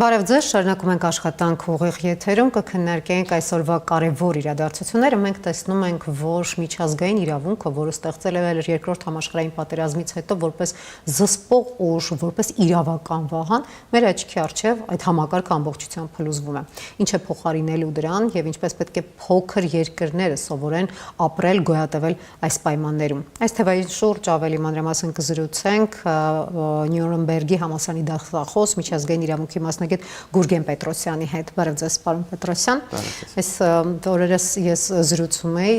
Բարև ձեզ, շարունակում ենք աշխատանք ուղիղ եթերում, կքննարկենք այսօրվա կարևոր իրադարձությունները։ Մենք տեսնում ենք, որ միջազգային իրավունքը, որը ստեղծել է երկրորդ համաշխարհային պատերազմից հետո որպես զսպող ուժ, որպես իրավական վահան, մեր աչքի առջև այդ համակարգը ամբողջությամբ փլուզվում է։ Ինչ է փոխարինելու դրան եւ ինչպես պետք է փոքր երկրները սովորեն ապրել, գոյատևել այս պայմաններում։ Այս թվային շուրջ ավելի մանրամասն կզրուցենք Նյուրնբերգի համալսարանի դասախոս միջազգային իրավունքի մասնագետ Գուրգեն Պետրոսյանի հետ։ Բարև ձեզ, պարոն Պետրոսյան։ Այս օրերս ես զրուցում էի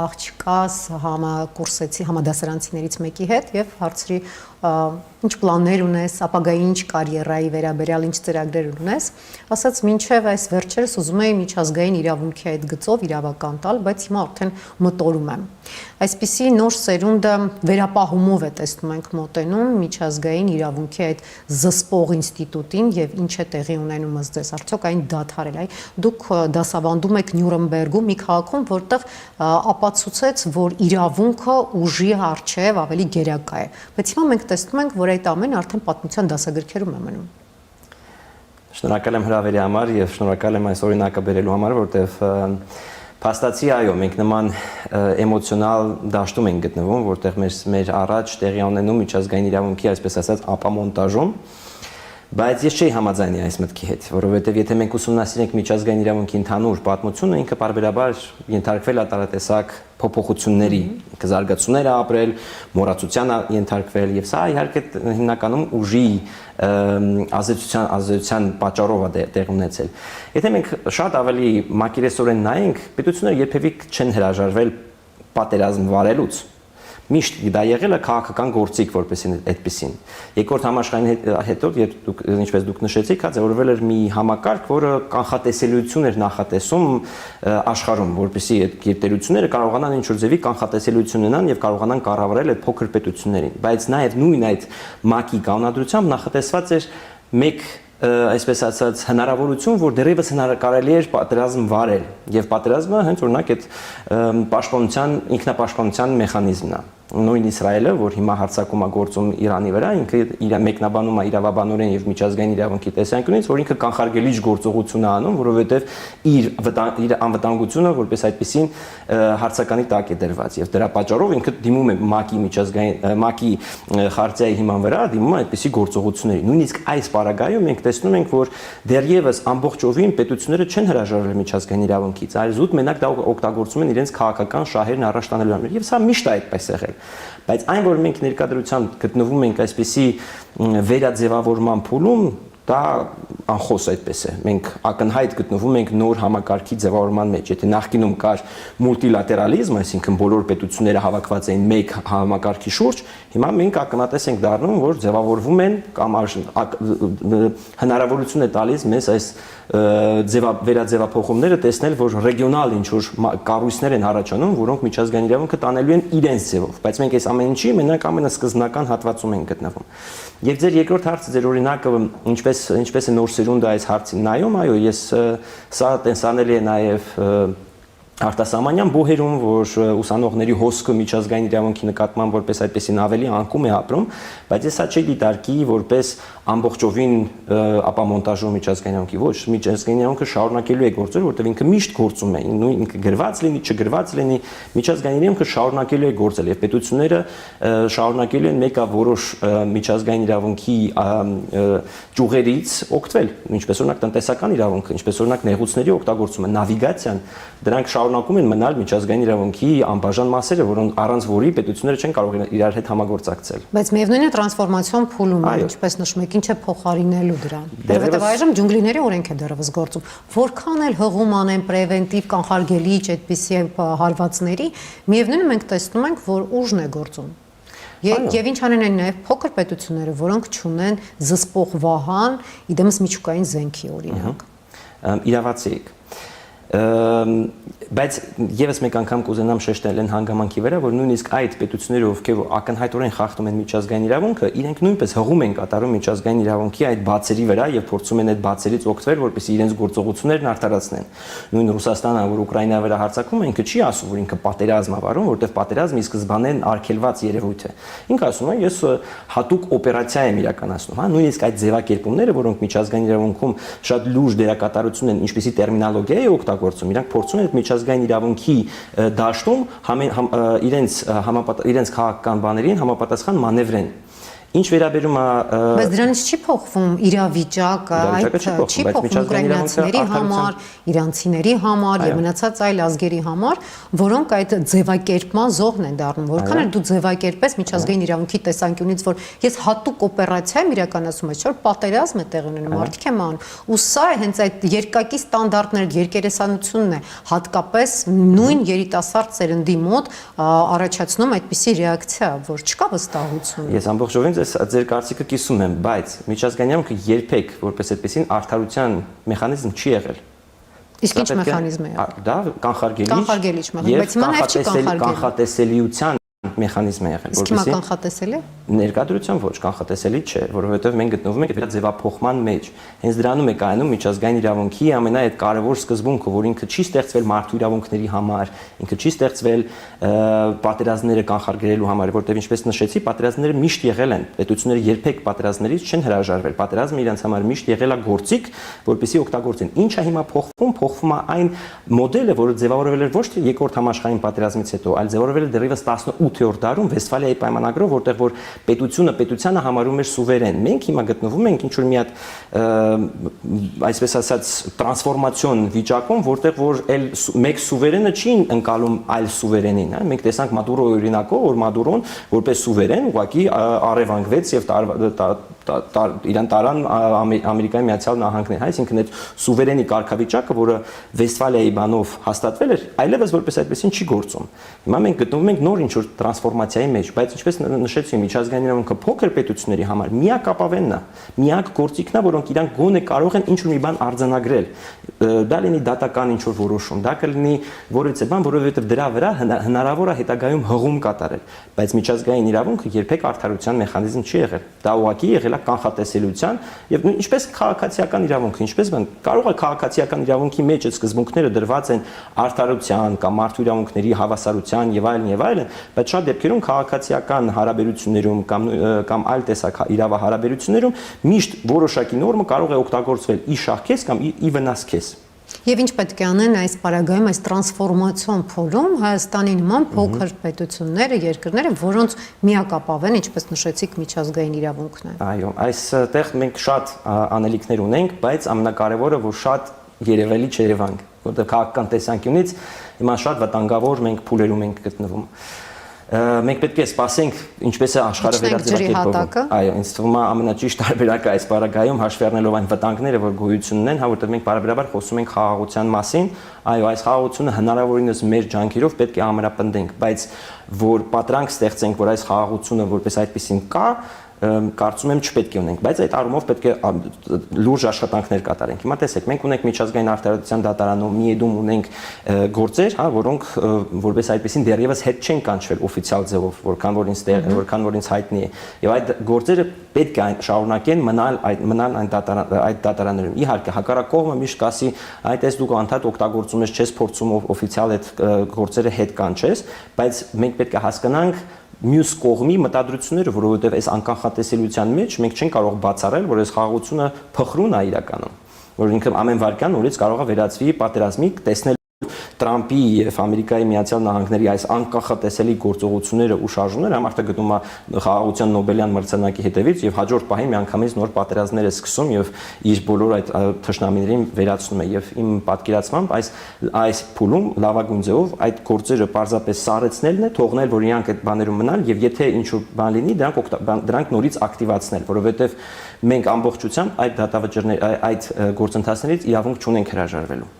աղջկաս համակուրսեցի համադասարանցիներից մեկի հետ եւ հարցրի ինչ պլաններ ունես, ապագայի ինչ կարիերայի վերաբերյալ ինչ ծրագրեր ունես, ասաց մինչև այս վերջերս ուզում էի միջազգային իրավունքի այդ գծով իրավական տալ, բայց հիմա արդեն մտորում եմ։ Այսպիսի նոր սերունդը վերապահումով է տեսնում ենք մոտենում միջազգային իրավունքի այդ զսպող ինստիտուտին եւ ինչ է տեղի ունենում ըստ ձեզ, արդյոք այն դադարել է։ Դուք դասավանդում եք Նյուրնբերգում մի քաղաքում, որտեղ ապացուցեց, որ իրավունքը ուժի առջև ավելի գերակա է, բայց հիմա մենք տեսնում ենք, որ այդ ամենը արդեն պատմության դասագրքերում է մնում։ Շնորհակալ եմ հրավերի համար եւ շնորհակալ եմ այս օրինակը բերելու համար, որտեղ փաստացի այո, մենք նման էմոցիոնալ դաշտում ենք գտնվում, որտեղ մեր առաջ տեղի ունենում միջազգային իրավունքի, այսպես ասած, ապամոնտաժում, բայց ես չի համաձայնի այս մտքի հետ, որովհետև եթե մենք ուսումնասիրենք միջազգային իրավունքի ընդհանուր պատմությունը, ինքը պարբերաբար ենթարկվել է տարատեսակ փոփոխությունների, զարգացումներ է ապրել, մոռացության ենթարկվել եւ սա իհարկե հիմնականում ուժի ազդեցության պատճառով է տեղ ունեցել։ Եթե մենք շատ ավելի մակերեսորեն նայենք, պետությունները երբևէ չեն հրաժարվել պատերազմ վարելուց։ Միշտ դա եղել է քաղաքական գործիք որպես այդպեսին։ Երկրորդ համաշխարհային հետո, ինչպես դուք նշեցիք, ձևավորվել էր մի համակարգ, որը կանխատեսելիություն էր նախատեսում աշխարհում, որպեսզի այդ գերտերությունները կարողանան ինչ-որ ձևի կանխատեսելիություն ունենան եւ կարողանան կառավարել այդ փոքր պետություններին։ Բայց նաեւ նույն այդ ՄԱԿ-ի կանոնադրությամբ նախատեսված էր մեկ այսպես ասած հնարավորություն, որ դեռևս կարելի էր պատերազմ վարել եւ պատերազմը հենց օրինակ այդ պաշտպանության ինքնապաշտպանության մեխանիզմն է։ Նույն Իսրայելը, որ հիմա հարձակում է գործում Իրանի վրա, ինքը իր մեկնաբանում է իրավաբանորեն եւ միջազգային իրավունքի տեսանկյունից, որ ինքը կանխարգելիչ գործողություն է անում, որովհետեւ իր անվտանգությունը որպես այդպեսին հարցականի տակ է դրված եւ դրա պատճառով ինքը դիմում է ՄԱԿ-ի միջազգային ՄԱԿ-ի խարտիայի հիման վրա դիմում է այդպիսի գործողությունների։ Նույնիսկ այս պարագայում մենք տեսնում ենք, որ դեռևս ամբողջովին պետությունները չեն հրաժարվել միջազգային իրավունքից, այլ զուտ մենակ դա օգտագործում են իրենց քաղաքական շահերն առաջ տանելու համար եւ սա միշտ է այդպես եղել։ Բայց այն, որ մենք ներկայությամբ գտնվում ենք այսպիսի վերաձևավորման փուլում, դա անխոս այդպես է։ Մենք ակնհայտ գտնվում ենք նոր համակարգի ձևավորման մեջ։ Եթե նախկինում կար մուլտիլատերալիզմ, այսինքն բոլոր պետությունները հավաքված էին մեկ համակարգի շուրջ, հիմա մենք ակնատես ենք դառնում, որ ձևավորվում են կամ հնարավորություն է տալիս մեզ այս վերաձևափոխումները տեսնել, որ ռեգիոնալ ինչ-որ կառույցներ են առաջանում, որոնք միջազգային իրավունքը տանելու են իրենց ձևով, բայց մենք այս ամեն ինչի մենակ ամենասկզբնական հատվածում ենք գտնվում։ Եվ ձեր երկրորդ հարցը, ձեր օրինակը ինչպես է նոր սերունդը այս հարցին նայում, այո, ես սա տեսանելի է նաև արտասահմանյան բուհերում, որ ուսանողների հոսքը միջազգային իրավունքի նկատմամբ որպես այդպեսին ավելի անկում է ապրում, բայց ես սա չի դիտարկի որպես ամբողջովին ապամոնտաժում միջազգային իրավունքի, ոչ, միջազգային իրավունքը շարունակելու է գործել, որտեղ ինքը միշտ գործում է, ինքը գրված լինի, չգրված լինի, միջազգային իրավունքը շարունակելու է գործել եւ պետությունները շարունակելու են մեկը որոշ միջազգային իրավունքի ճյուղերից օգտվել, ինչպես օրինակ տնտեսական իրավունքը, ինչպես օրինակ նեղուցների օգտագործումը, նավիգացիան, դրանք շարունակում են մնալ միջազգային իրավունքի անբաժան մասերը, որոնք առանց որի պետությունները չեն կարող իրար հետ համագործակցել։ Բայց միևնույն է տրանսֆորմացիոն փուլում է, ինչպես նշում եք, ինչ է փոխարինելու դրան։ Որովհետև այժմ ջունգլիների օրենք է դեռևս գործում։ Որքան էլ հղում անեն պրևենտիվ կանխարգելիչ այդպիսի հարվածների, միևնույն է մենք տեսնում ենք, որ ուժն է գործում։ Եվ ինչ անեն են նաև փոքր պետությունները, որոնք չունեն զսպող վահան, իդեմս միջուկային զենքի օրինակ։ Իրավացի եք։ Բայց եւս մեկ անգամ կուզենամ շեշտել այն հանգամանքի վրա, որ նույնիսկ այդ պետությունները, ովքեր ակնհայտորեն խախտում են միջազգային իրավունքը, իրենք նույնպես հղում են կատարում միջազգային իրավունքի այդ բացերի վրա եւ փորձում են այդ բացերից օգտվել, որպեսզի իրենց գործողություններն արդարացնեն։ Նույն Ռուսաստանը, որ Ուկրաինայի վրա հարձակվում է, ինքը չի ասում, որ ինքը պատերազմ է վարում, որտեղ պատերազմը ի սկզբանե արգելված երևույթ է։ Ինքը ասում է, ես հատուկ օպերացիա եմ իրականացնում, հա, նույնիսկ այդ ձևակերպումները, որոնք միջազգային իրավունքում շատ լուրջ դերակատարություն են, ինչպիսի տերմինոլոգիա է օգտագործում, իրանք փորձում են այդ միջազգային իրավունքի դաշտում իրենց քաղաքական բաներին համապատասխան մանևրեն։ Ինչ վերաբերում է բայց դրանից չի փոխվում իրավիճակը, այդ չի փոխվում ուկրաինացիների համար, իրանցիների համար եւ մնացած այլ ազգերի համար, որոնք այդ ձևակերպման զոհն են դառնում, որքան էլ դու ձևակերպես միջազգային իրավունքի տեսանկյունից, որ ես հատուկ օպերացիա եմ իրականացում, այսօր պատերազմ է տեղի ունենում, մարդիկ են անում, ու սա հենց այդ երկակի ստանդարտներ, երկերեսանությունն է, հատկապես նույն երիտասարդ սերնդի մոտ առաջացնում այդպիսի ռեակցիա, որ չկա վստահություն։ Ես ամբողջովին ձեր կարծիքը կիսում եմ, բայց միջազգային իրավունքը երբեք որպես այդպեսին արդարության մեխանիզմ չի եղել։ Իսկ ինչ մեխանիզմ է եղել։ Դա կանխարգելիչ մեխանիզմ, բայց հիմա նաև չի կանխատեսելիության մեխանիզմ է եղել, որպեսզի Իսկ հիմա կանխատեսելի է։ Ներկայությամբ ոչ, կանխատեսելի չէ, որովհետև մենք գտնվում ենք այդ ձևափոխման մեջ։ Հենց դրանում է կայանում միջազգային իրավունքի ամենայդ կարևոր սկզբունքը, որ ինքը չի ստեղծվել մարդու իրավունքների համար, ինքը չի ստեղծվել պատերազմները կանխարգելելու համար, որտեղ ինչպես նշեցի, պատերազմները միշտ եղել են, պետությունները երբեք պատերազմներից չեն հրաժարվել։ Պատերազմը իրենց համար միշտ եղել է գործիք, որպեսզի օգտագործեն։ Ինչ է հիմա փոխվում, փոխվում է այն մոդելը, որը ձևավորվել էր ոչ թե երկրորդ համաշխարհային պատերազմից հետո, այլ ձևավորվել է դեռևս 18-րդ դարում Վեստֆալիայի պայմանագրով, որտեղ որ պետությունը պետությանը համարում էր սուվերեն։ Մենք հիմա գտնվում ենք ինչ որ մի հատ այսպես ասած տրանսֆորմացիոն վիճակում, որտեղ որ մեկ սուվերենը չի ընկալում այլ սուվերենին, հա։ Մենք տեսանք Մադուրոյի օրինակով, որ Մադուրոն որպես սուվերեն ուղղակի առևանգվեց եւ իրան տարան Ամերիկայի Միացյալ Նահանգներ, այսինքն այդ սուվերենի կարգավիճակը, որը Վեստֆալիայի բանով հաստատվել էր, այլևս որպես այդպեսին չի գործում։ Հիմա մենք գտնվում ենք նոր ինչ-որ տրանսֆորմացիայի մեջ, բայց ինչպես նշեցի, միջազգային իրավունքը փոքր պետությունների համար միակ ապավենն է, միակ գործիքն է, որոնք իրանք գոնե կարող են ինչ-որ մի բան արձանագրել։ Դա լինի դատական ինչ-որ որոշում, դա կլինի որևիցե բան, որովհետև դրա վրա հնարավոր է հետագայում հղում կատարել, բայց միջազգային իրավունքը երբեք արդարության մեխանիզմ չի եղել։ Դա ուղղակի եղել է կանխատեսելիության եւ ինչպես քաղաքացիական իրավունքը, ինչպես բան կարող է քաղաքացիական իրավունքի մեջ այդ սկզբունքները դրված են արդարության կամ մարդու իրավունքների հավասարության եւ այլն, բայց շատ դեպքերում քաղաքացիական հարաբերություններում կամ այլ տեսակ իրավահարաբերություններում միշտ որոշակի նորմը կարող է օգտագործվել ի շահ քեզ կամ ի վնաս քեզ։ Եվ ինչ պետք է անեն այս պարագայում, այս տրանսֆորմացիոն փուլում Հայաստանի նման փոքր պետությունները, երկրները, որոնց միակապավեն, ինչպես նշեցիք, միջազգային իրավունքն է։ Այո, այստեղ մենք շատ անելիքներ ունենք, բայց ամենակարևորը, որ շատ երևելի չերևանք, որտեղ քաղաքական տեսանկյունից հիմա շատ վտանգավոր մենք փուլերում ենք գտնվում։ Մենք պետք է սպասենք, ինչպես է աշխարհը վերաձևակերպվում։ Այո, ինձ թվում է ամենաճիշտ տարբերակը այս պարագայում հաշվի առնելով այն վտանգները, որ գոյություն ունեն, հա, որտեղ մենք բարբերաբար խոսում ենք խաղաղության մասին, այո, այս խաղաղությունը հնարավորինս մեր ջանքերով պետք է ամրապնդենք, բայց որ պատրանք ստեղծենք, որ այս խաղաղությունը որպես այդպեսին կա, կարծում եմ չպետք է ունենք, բայց այդ առումով պետք է լուրջ աշխատանքներ կատարենք։ Հիմա տեսեք, մենք ունենք միջազգային արդարության դատարանում, ՄԻԵԴ-ում ունենք գործեր, հա, որոնք որպես այդպեսին դեռևս հետ չեն կանչվել օֆիցիալ ձևով, որքան որ ինձ հայտնի է։ Եվ այդ գործերը պետք է շարունակեն մնալ այդ դատարաններում։ Իհարկե, հակառակ կողմը միշտ կասի, այդ էս դու անդադ օգտագործում ես, չես փորձում օֆիցիալ այդ գործերը հետ կանչես, բայց մենք պետք է հասկանանք մյուս կողմի մտադրությունները, որովհետև այս անկանխատեսելիության մեջ մենք չենք կարող բացառել, որ այս խաղաղությունը փխրուն է իրականում, որ ինքը ամեն վայրկյան նորից կարող է վերածվի պատերազմի, տեսնել Տրամպի եւ Ամերիկայի Միացյալ Նահանգների այս անկախատեսելի գործողությունները ու շարժումները համարտ գտնում է խաղաղության Նոբելյան մրցանակի հետևից եւ հաջորդ պահին միանգամից նոր պատերազմներ է սկսում եւ իր բոլոր այդ թշնամիներին վերացնում է եւ իմ պատկերացմամբ այս փուլում լավագույն ձևով այդ գործերը պարզապես սառեցնելն է, թողնել որ իրանք այդ բաներում մնան եւ եթե ինչ-որ բան լինի, դրանք նորից ակտիվացնել, որովհետեւ մենք ամբողջությամբ այդ դատավճիռներ այդ գործընթացներից իրավունք չունենք հրաժարվելու։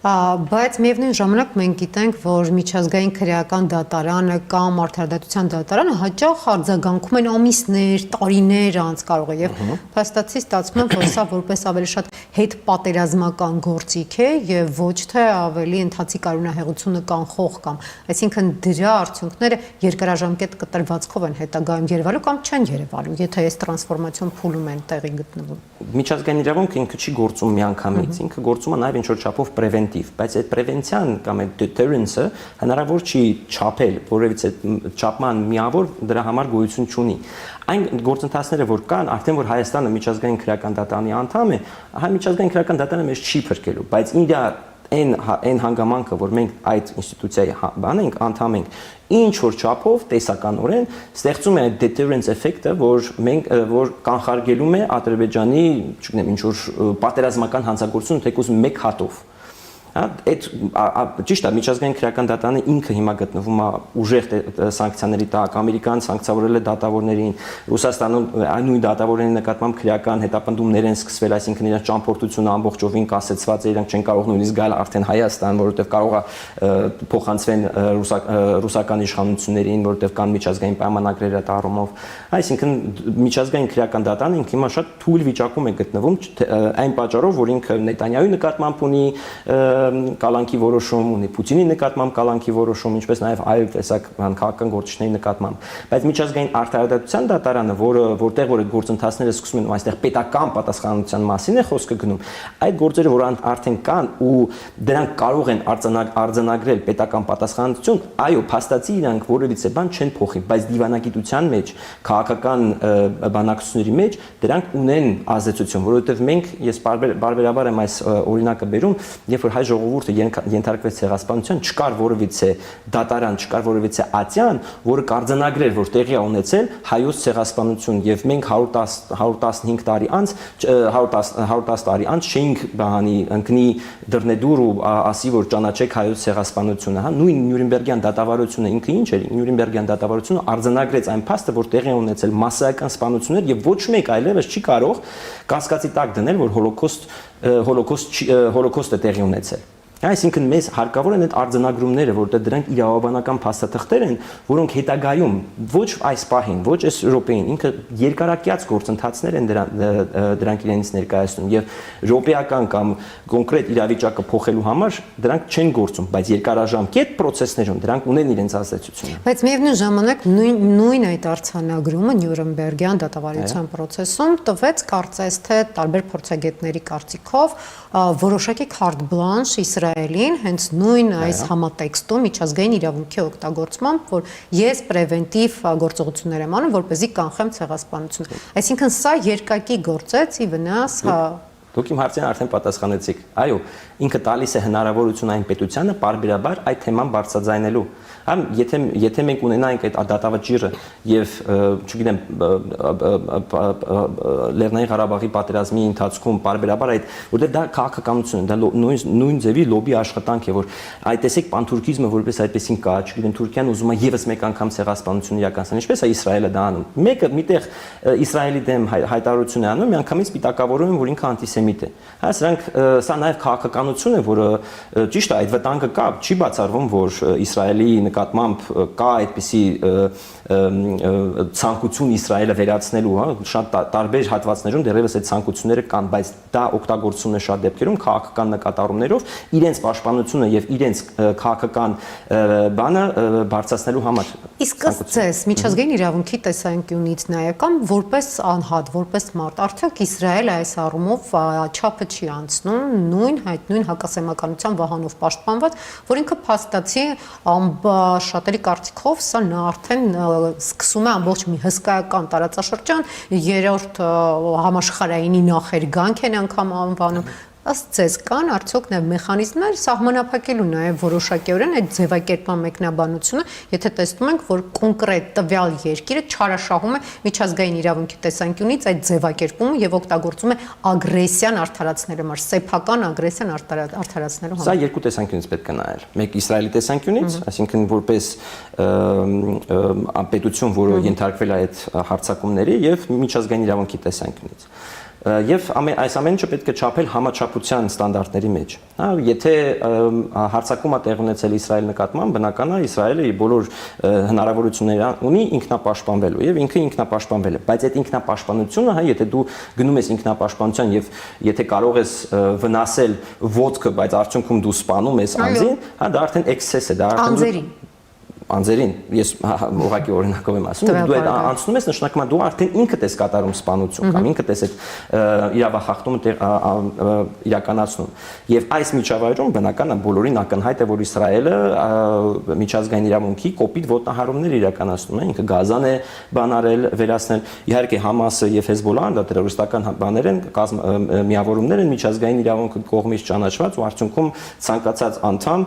Բայց միևնույն ժամանակ մենք գիտենք, որ միջազգային քրեական դատարանը կամ արդարադատության դատարանը հաճախ արձագանքում են ամիսներ, տարիներ անց կարող է եւ փաստացի ստացվում է, որ սա որպես ավելի շատ հետպատերազմական գործիք է եւ ոչ թե ավելի ընթացիկ արունահեղությունը կանխող կամ այսինքն դրա արդյունքները երկարաժամկետ կտրվածքով են հետագայում երևալու կամ չեն երևալու, եթե այս տրանսֆորմացիոն փուլում են տեղի գտնվում։ Միջազգային իրավունքը ինքը չի գործում միանգամից, ինքը գործում է նաև ինչ-որ չափով պրևենտիվ, բայց այդ պրևենցիան կամ այդ deterrence-ը հնարավոր չի չափել, որովհետեւ չափման միավոր դրա համար գոյություն չունի։ Այն գործընթացները, որ կան, արդեն որ Հայաստանը միջազգային քրեական դատարանի անդամ է, հայ միջազգային քրեական դատարանը մեզ չի փրկելու, բայց ինձ այն հանգամանքը, որ մենք այդ ինստիտուցիայի բանենք, անդամ ենք, ինչ որ չափով տեսականորեն ստեղծում է deterrence effect-ը, որ կանխարգելում է Ադրբեջանի, չգիտեմ, ինչ որ պատերազմական հանցագործություն թեկուզ մեկ հատով։ Այդ ճիշտ է, միջազգային քրեական դատարանը ինքը հիմա գտնվում է ուժեղ սանկցիաների տակ, ամերիկան սանկցավորել է դատավորներին, Ռուսաստանում այն նույն դատավորների նկատմամբ քրեական հետապնդումներ են սկսվել, այսինքն իրենց ճամփորդությունը ամբողջովին կասեցված է, իրենք չեն կարող նույնիսկ գալ արդեն Հայաստան, որովհետև կարող է փոխանցվեն ռուսական իշխանություններին, որովհետև կան միջազգային պայմանագրեր այդ առումով։ Այսինքն միջազգային քրեական դատարանը ինքը հիմա շատ թույլ վիճակում է գտնվում այն պատճառով, որ ինքը Նետանյահուի նկատմամբ ունի կալանքի որոշում, ունի Պուտինի նկատմամբ կալանքի որոշում, ինչպես նաև այլ տեսակ քաղաքական գործիչների նկատմամբ։ Բայց միջազգային արդարադատության դատարանը, որտեղ որ այդ գործընթացները սկսում են ու այստեղ պետական պատասխանատվության մասին է խոսքը գնում, այդ գործերը, որ արդեն կան ու դրանք կարող են արձանագրել պետական պատասխանատվություն, այո, փաստացի իրանք որևիցե բան չեն փոխի, բայց դիվանագիտության մեջ, քաղաքական բանակցությունների մեջ դրանք ունեն ազդեցություն, որովհետև մենք ես բարբերաբար եմ այս օրինակը բերում, երբ որ հայ ժողովուրդը ենթարկվեց ցեղասպանության, չկար որևիցե դատարան, չկար որևիցե ատյան, որը կարձանագրեր, որ տեղի է ունեցել հայոց ցեղասպանություն, եւ մենք 115 տարի անց 110 տարի անց չէինք բանի ընկնի դռնեդուր ու ասի, որ ճանաչեք հայոց ցեղասպանությունը, հա, նույն Նյուրնբերգյան դատավարությունը ինքը ինչ էր, Նյուրնբերգյան դատավարությունը արձանագրեց այն փաստը, որ տեղի է ունեցել մասսայական սպանություններ եւ ոչ մեկ այլևս չի կարող կասկածի տակ դնել, որ հոլոկոստը տեղի ունեցել։ Այսինքն մեզ հարկավոր են այդ արձանագրումները, որտեղ դրանք իրավաբանական փաստաթղթեր են, որոնք հետագայում ոչ այս պահին, ոչ այս րոպեին, ինքը երկարակյաց գործընթացներ են դրանք իրենից ներկայացնում եւ րոպեական կամ կոնկրետ իրավիճակը փոխելու համար դրանք չեն գործում, բայց երկարաժամկետ process-ներում դրանք ունեն իրենց ազդեցությունը։ Բայց միևնույն ժամանակ նույն այդ արձանագրումը Նյուրնբերգյան դատավարության process-ում տվեց կարծես թե տարբեր փորձագետների կարծիքով որոշակի carte blanche Իսրայելին հենց նույն այս համատեքստում միջազգային իրավունքի օգտագործմամբ, որ ես պրևենտիվ գործողություններ եմ անում, որպեսզի կանխեմ ցեղասպանությունը։ Այսինքն սա երկակի գործեց ի վնաս Դուք իմ հարցին արդեն պատասխանեցիք։ Այո, ինքը տալիս է հնարավորություն այն պետությանը պարբերաբար այդ թեման բարձրաձայնելու։ Համ եթե մենք ունենայինք այդ դատավճիռը եւ, չգիտեմ, Լեռնային Ղարաբաղի պատերազմի ընթացքում պարբերաբար այդ, որտեղ դա քաղաքականություն է, դա նույն ձևի լոբի աշխատանք է, որ այդ տեսեք պանթուրքիզմը որպես այդպեսին կա, չգիտեմ, Թուրքիան ուզում է եւս մեկ անգամ ցեղասպանություն իրականացնել, ինչպես է Իսրայելը դա անում։ Մեկը միտեղ Իսրայելի դեմ հայտարարություն է անում, միանգամից պիտակավորում են, որ ինքը անտիսեմիտ է։ Հա, սրանք սա նաև քաղաքականություն է, որը ճիշտ է, այդ վտանգը կա, չի բացառվում, որ Իսրայելի նկատմամբ կա այդպիսի ցանկություն Իսրայելը վերացնելու, հա, շատ տարբեր հատվածներում դեռևս այդ ցանկությունները կան, բայց դա օգտագործվում է շատ դեպքերում քաղաքական նկատառումներով իրենց պաշտպանությունը եւ իրենց քաղաքական բանը բարձրացնելու համար։ Իսկ ըստ միջազգային իրավունքի տեսանկյունից նայական որպես անհատ, որպես մարդ, արդյոք Իսրայելը այս առումով չափը չի անցնում նույն հակասեմականության վահանով պաշտպանված, որ ինքը փաստացի շատերի կարծիքով սա նա արդեն սկսում է ամբողջ մի հսկայական տարածաշրջան, երրորդ համաշխարհայինի նախերգանք են անգամ անվանում։ Ըստ ձեզ կան արդյոք նաև մեխանիզմներ սահմանափակելու նաև որոշակիորեն այդ ձևակերպման մեկնաբանությունը, եթե տեսնում ենք, որ կոնկրետ տվյալ երկիրը չարաշահում է միջազգային իրավունքի տեսանկյունից այդ ձևակերպումը եւ օգտագործում է ագրեսիան արդարացնելու համար, սեփական ագրեսիան արդարացնելու համար։ Սա երկու տեսանկյունից պետք է նայել։ Մեկ Իսրայելի տեսանկյունից, այսինքն որպես պետություն, որը ենթարկվել է այդ հարձակումների եւ միջազգային իրավունքի տեսանկյունից։ Եվ այս ամենը պետք է չափել համաչափության ստանդարտների մեջ։ Հա, եթե հարձակումը տեղ ունեցել Իսրայելի նկատմամբ, բնական է Իսրայելը իր բոլոր հնարավորությունները ունի ինքնապաշտպանվելու եւ ինքը ինքնապաշտպանվել է, բայց այդ ինքնապաշտպանությունը, հա, եթե դու գնում ես ինքնապաշտպանության եւ եթե կարող ես վնասել ոտքը, բայց արդյունքում դու սպանում ես անձին, հա, դա արդեն էքսես է, դա արդեն անձերին, ես ուղղակի օրինակով եմ ասում, դու այդ անցնում ես, նշանակում է դու արդեն ինքդ ես կատարում սպանություն կամ ինքդ ես այդ իրավախախտումը իրականացնում։ Եվ այս միջավայրում բնական է բոլորին ակնհայտ է, որ Իսրայելը միջազգային իրավունքի կոպիտ ոտնահարումներ իրականացնում է, ինքը Գազան է բան արել, վերացնել, իհարկե Համասը եւ Հեզբոլլահան դա տերորիստական բաներ են, միավորումներ են միջազգային իրավունքի կողմից ճանաչված ու արդյունքում ցանկացած անդամ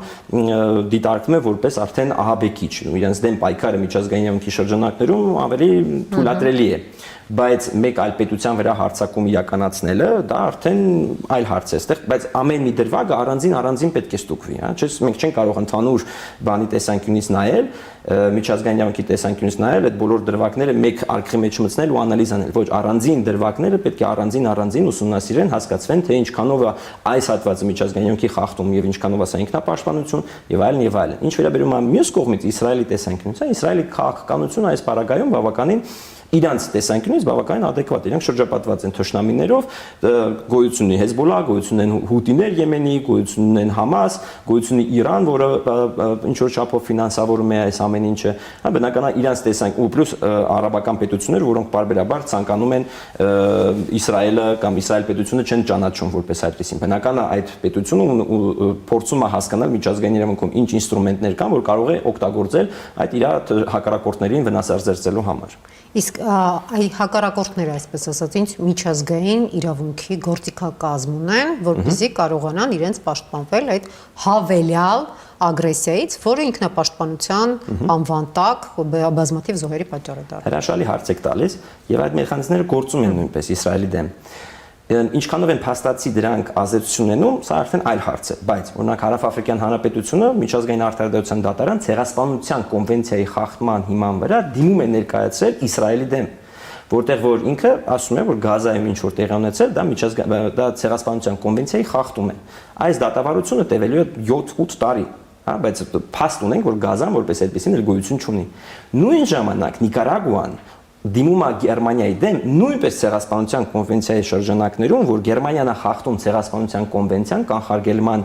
դիտարկվում է որպես արդեն ահաբեկիչ, իրենց դեմ պայքարը միջազգային իրավունքի շրջանակներում ավելի թույլատրելի է, բայց մեկ այլ պետության վրա հարձակում իրականացնելը դա արդեն այլ հարց է, բայց ամեն մի դրվագը առանձին պետք է ստուգվի, հա, չէ՞, մենք չենք կարող ընդհանուր բանի տեսանկյունից նայել, միջազգային իրավունքի տեսանկյունից նայել, այդ բոլոր դրվագները մեկ արկղի մեջ մտցնել ու անալիզ անել, ոչ, առանձին դրվագները պետք է առանձին ուսումնասիրեն, հասկացվեն, թե ինչքանով է այս հատվածը միջազգային իրավունքի խախտում եւ ինչքանով է սա ինքնապաշտպանություն եւ այլն եւ այլն։ Ինչ վերաբերում է մյուս կողմից Իսրայելի տեսանկյունից, Իսրայելի քաղաքականությունը այս պարագայում բավականին իրանց տեսանկյունից բավականին adekvat, իրանք շրջապատված են թշնամիներով, գոյություն ունի Հեզբոլլահ, գոյություն ունեն հութիներ Եմենի, գոյություն ունեն Համաս, գոյություն ունի Իրան, որը ինչ որ չափով ֆինանսավորում է այս ամեն ինչը, հա, բնական է իրանց տեսանք ու պլյուս արաբական պետություններ, որոնք պարբերաբար ցանկանում են Իսրայելը կամ Իսրայել պետությունը չեն ճանաչում որպես այդպեսին։ Բնական է այդ պետությունը փորձում է հասկանալ միջազգային իրավունքում ինչ ինստրումենտներ կան, որ կարող է օգտագործել այդ իր հակառակորդներին վնասազերծելու համար։ Իսկ այ հակառակորդները, այսպես ասած, միջազգային իրավունքի գործիքակազմ ունեն, որպեսզի կարողանան իրենց պաշտպանվել այդ հավելյալ ագրեսիայից, որը ինքնապաշտպանության անվան տակ բազմաթիվ զոհերի պատճառ է դառնում։ Հրաշալի հարց եք տալիս, եւ այդ մեխանիզմները գործում են նույնպես Իսրայելի դեմ։ Ինչքանով են փաստացի դրանք ազդեցություն ունենում, սա արդեն այլ հարց է, բայց օրինակ Հարավաֆրիկյան Հանրապետությունը միջազգային արտադրության դատարան ցեղասպանության կոնվենցիայի խախտման հիման վրա դիմում է ներկայացրել Իսրայելի դեմ, որտեղ որ ինքը ասում է, որ Գազայում ինչ որ տեղի ունեցել, դա ցեղասպանության կոնվենցիայի խախտում է։ Այս դատավարությունը տևելու է 7-8 տարի, հա, բայց փաստ ունենք, որ Գազան որպես այդպեսին գոյություն չունի։ Նույն ժամանակ Նիկարագուան դիմում է Գերմանիայի դեմ նույնպես ցեղասպանության կոնվենցիայի շրջանակներում, որ Գերմանիան է խախտում ցեղասպանության կոնվենցիան կանխարգելման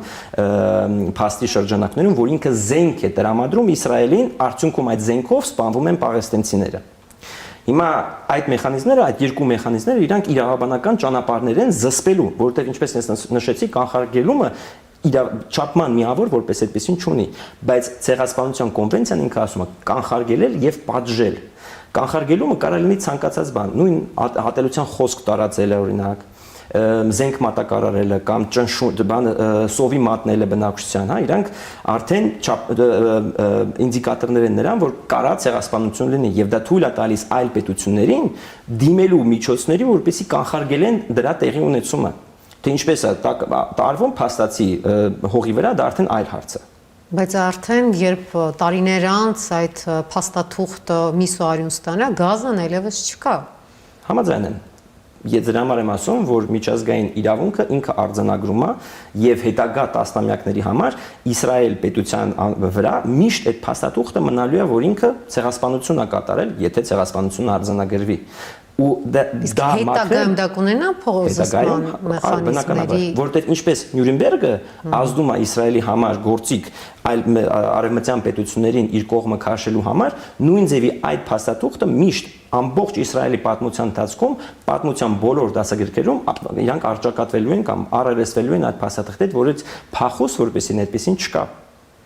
փաստի շրջանակներում, որ ինքը զենք է տրամադրում Իսրայելին, արդյունքում այդ զենքով սպանվում են պաղեստինցիները։ Հիմա այդ մեխանիզմները, այդ երկու մեխանիզմները իրանք իրավաբանական ճանապարհներ են զսպելու, որովհետև ինչպես նշեցի, կանխարգելումը չափման միավոր որպես այդպեսին չունի, բայց ցեղասպանության կոնվենցիան ինքը ասում է կանխարգելել եւ պատժել։ Կանխարգելումը կարող լինի ցանկացած բան, նույն հատելության խոսք տարածելը օրինակ, զենք մատակարարելը կամ սովի մատնելը բնակչության, հա, իրանք արդեն ինդիկատորներ են նրան, որ կարա ցեղասպանություն լինի եւ դա թույլ է տալիս այլ պետություններին դիմելու միջոցների, որպեսզի կանխարգելեն դրա տեղի ունեցումը։ Թե ինչպես է տարվում փաստացի հողի վրա, դա արդեն այլ հարց է։ Բայց արդեն երբ տարիներ անց այդ փաստաթուղթը միսու արյուն ստանա, Գազան այլևս չկա։ Համաձայն եմ։ Ես դրա համար եմ ասում, որ միջազգային իրավունքը ինքը արձանագրում է եւ հետագա տասնամյակների համար Իսրայել պետության վրա միշտ այդ փաստաթուղթը մնալու է, որ ինքը ցեղասպանություն է կատարել, եթե ցեղասպանությունը արձանագրվի։ Ու դա հետագայում դա կունենա փողոցման մեխանիզմների, որտեղ ինչպես Նյուրնբերգը ազդում է Իսրայելի համար գործիք այլ արևմտյան պետություններին իր կողմը քաշելու համար, նույն ձևի այդ փաստաթուղթը միշտ ամբողջ Իսրայելի պատմության ընթացքում, պատմության բոլոր դասագրքերում իրանք արճակատվելու են կամ առերեսվելու են այդ փաստաթղթերից, որից փախուս որպեսին այդպեսին չկա։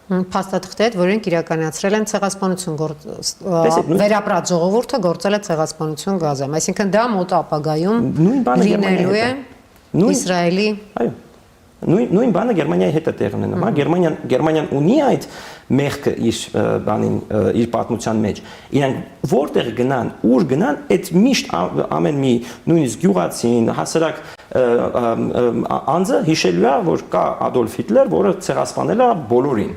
Փաստաթղթեր, որոնք իրականացրել են ցեղասպանություն, վերապրած ժողովուրդը գործել է ցեղասպանություն Գազայում, այսինքն դա մոտ ապագայում լինելու է Իսրայելի։ Այո։ Նույն բանը Գերմանիայի հետ է տեղ ունենում, հա, Գերմանիան ունի այդ մեղքը իր պատմության մեջ։ Իրանք որտեղ գնան, ուր գնան, այդ միշտ ամեն մի նույնիսկ գյուղացին, հասարակ անձը հիշելու է, որ կա Ադոլֆ Հիտլեր, որը ցեղասպանել է բոլորին։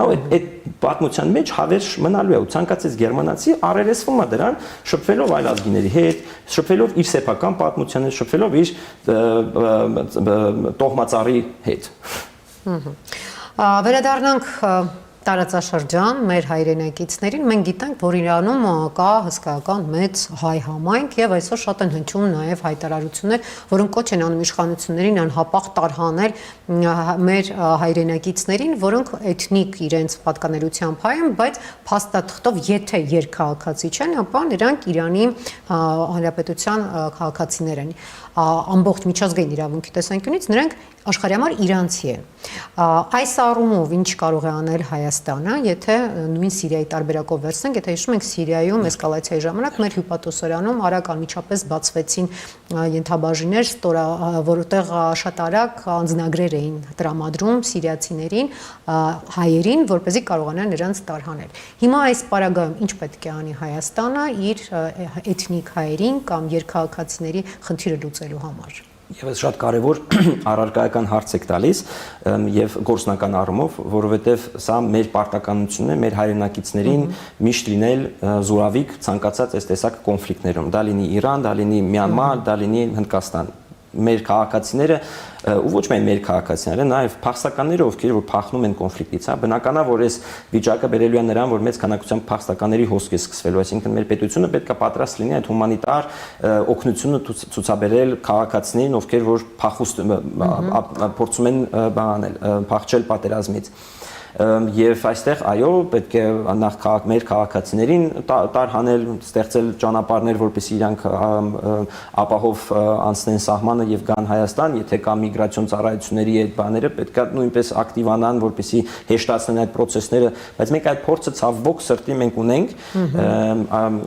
Այդ պատմության մեջ հավերժ մնալու է ու ցանկացած գերմանացի առերեսվում է դրան, շփվելով այլ ազգիների հետ, շփվելով իր սեփական պատմության հետ, շփվելով իր տոհմածառի հետ։ Վերադառնանք տարածաշրջան մեր հայրենակիցներին, մենք գիտենք, որ Իրանում կա հսկայական մեծ հայ համայնք եւ այսօր շատ են հնչում նաեւ հայտարարություններ, որոնք կոչ են անում իշխանություններին անհապաղ տարհանել մեր հայրենակիցներին, որոնք էթնիկ իրենց պատկանելությամբ հայ են, բայց փաստաթղթով եթե երկքաղաքացի չեն, ապա նրանք Իրանի Հանրապետության քաղաքացիներ են։ Ամբողջ միջազգային իրավունքի տեսանկյունից նրանք աշխարհի համար իրանցի են։ Այս առումով ինչ կարող է անել Հայաստանը, եթե նույն Սիրիայի տարբերակով վերցնենք, եթե հիշում ենք Սիրիայում էսկալացիայի ժամանակ մեր հյուպատոսարանում արագ անմիջապես բացվեցին ենթաբաժիններ, որտեղ շատ արագ անձնագրեր էին տրամադրում սիրիացիներին, հայերին, որպեսզի կարողանան նրանց տարհանել։ Հիմա այս պարագայում ինչ պետք է անի Հայաստանը իր էթնիկ հայերին կամ երկքաղաքացիների խնդիրը լուծելու համար։ Եվս շատ կարևոր առարկայական հարց եք տալիս եւ գործնական առումով, որովհետեւ սա մեր պարտականությունն է մեր հայրենակիցներին միշտ լինել զուրավիկ ցանկացած այս տեսակ կոնֆլիկտներում, դա լինի Իրան, դա լինի Մյանմար, դա լինի Հնդկաստան։ Մեր քաղաքացիները ու ոչ միայն մեր քաղաքացիները, նաև փախստականները, ովքեր որ փախնում են կոնֆլիկտից, հա, բնականա որ այս վիճակը բերելու է նրան, որ մեծ քանակությամբ փախստականների հոսք է սկսվելու, այսինքն մեր պետությունը պետք է պատրաստ լինի այդ հումանիտար օգնությունը ցուցաբերել քաղաքացիներին, ովքեր որ փախուստ փորձում են փախչել պատերազմից։ Եվ այստեղ այո պետք է նախ մեր քաղաքացիներին տարհանել, ստեղծել ճանապարհներ, որպեսզի իրանք ապահով անցնեն սահմանը եւ գան Հայաստան, եթե կա միգրացիոն ծառայությունների այդ բաները պետք է նույնպես ակտիվանան, որպեսզի հեշտացնեն այդ process-ները, բայց մենք այդ փորձը ցավոք սրտի մենք ունենք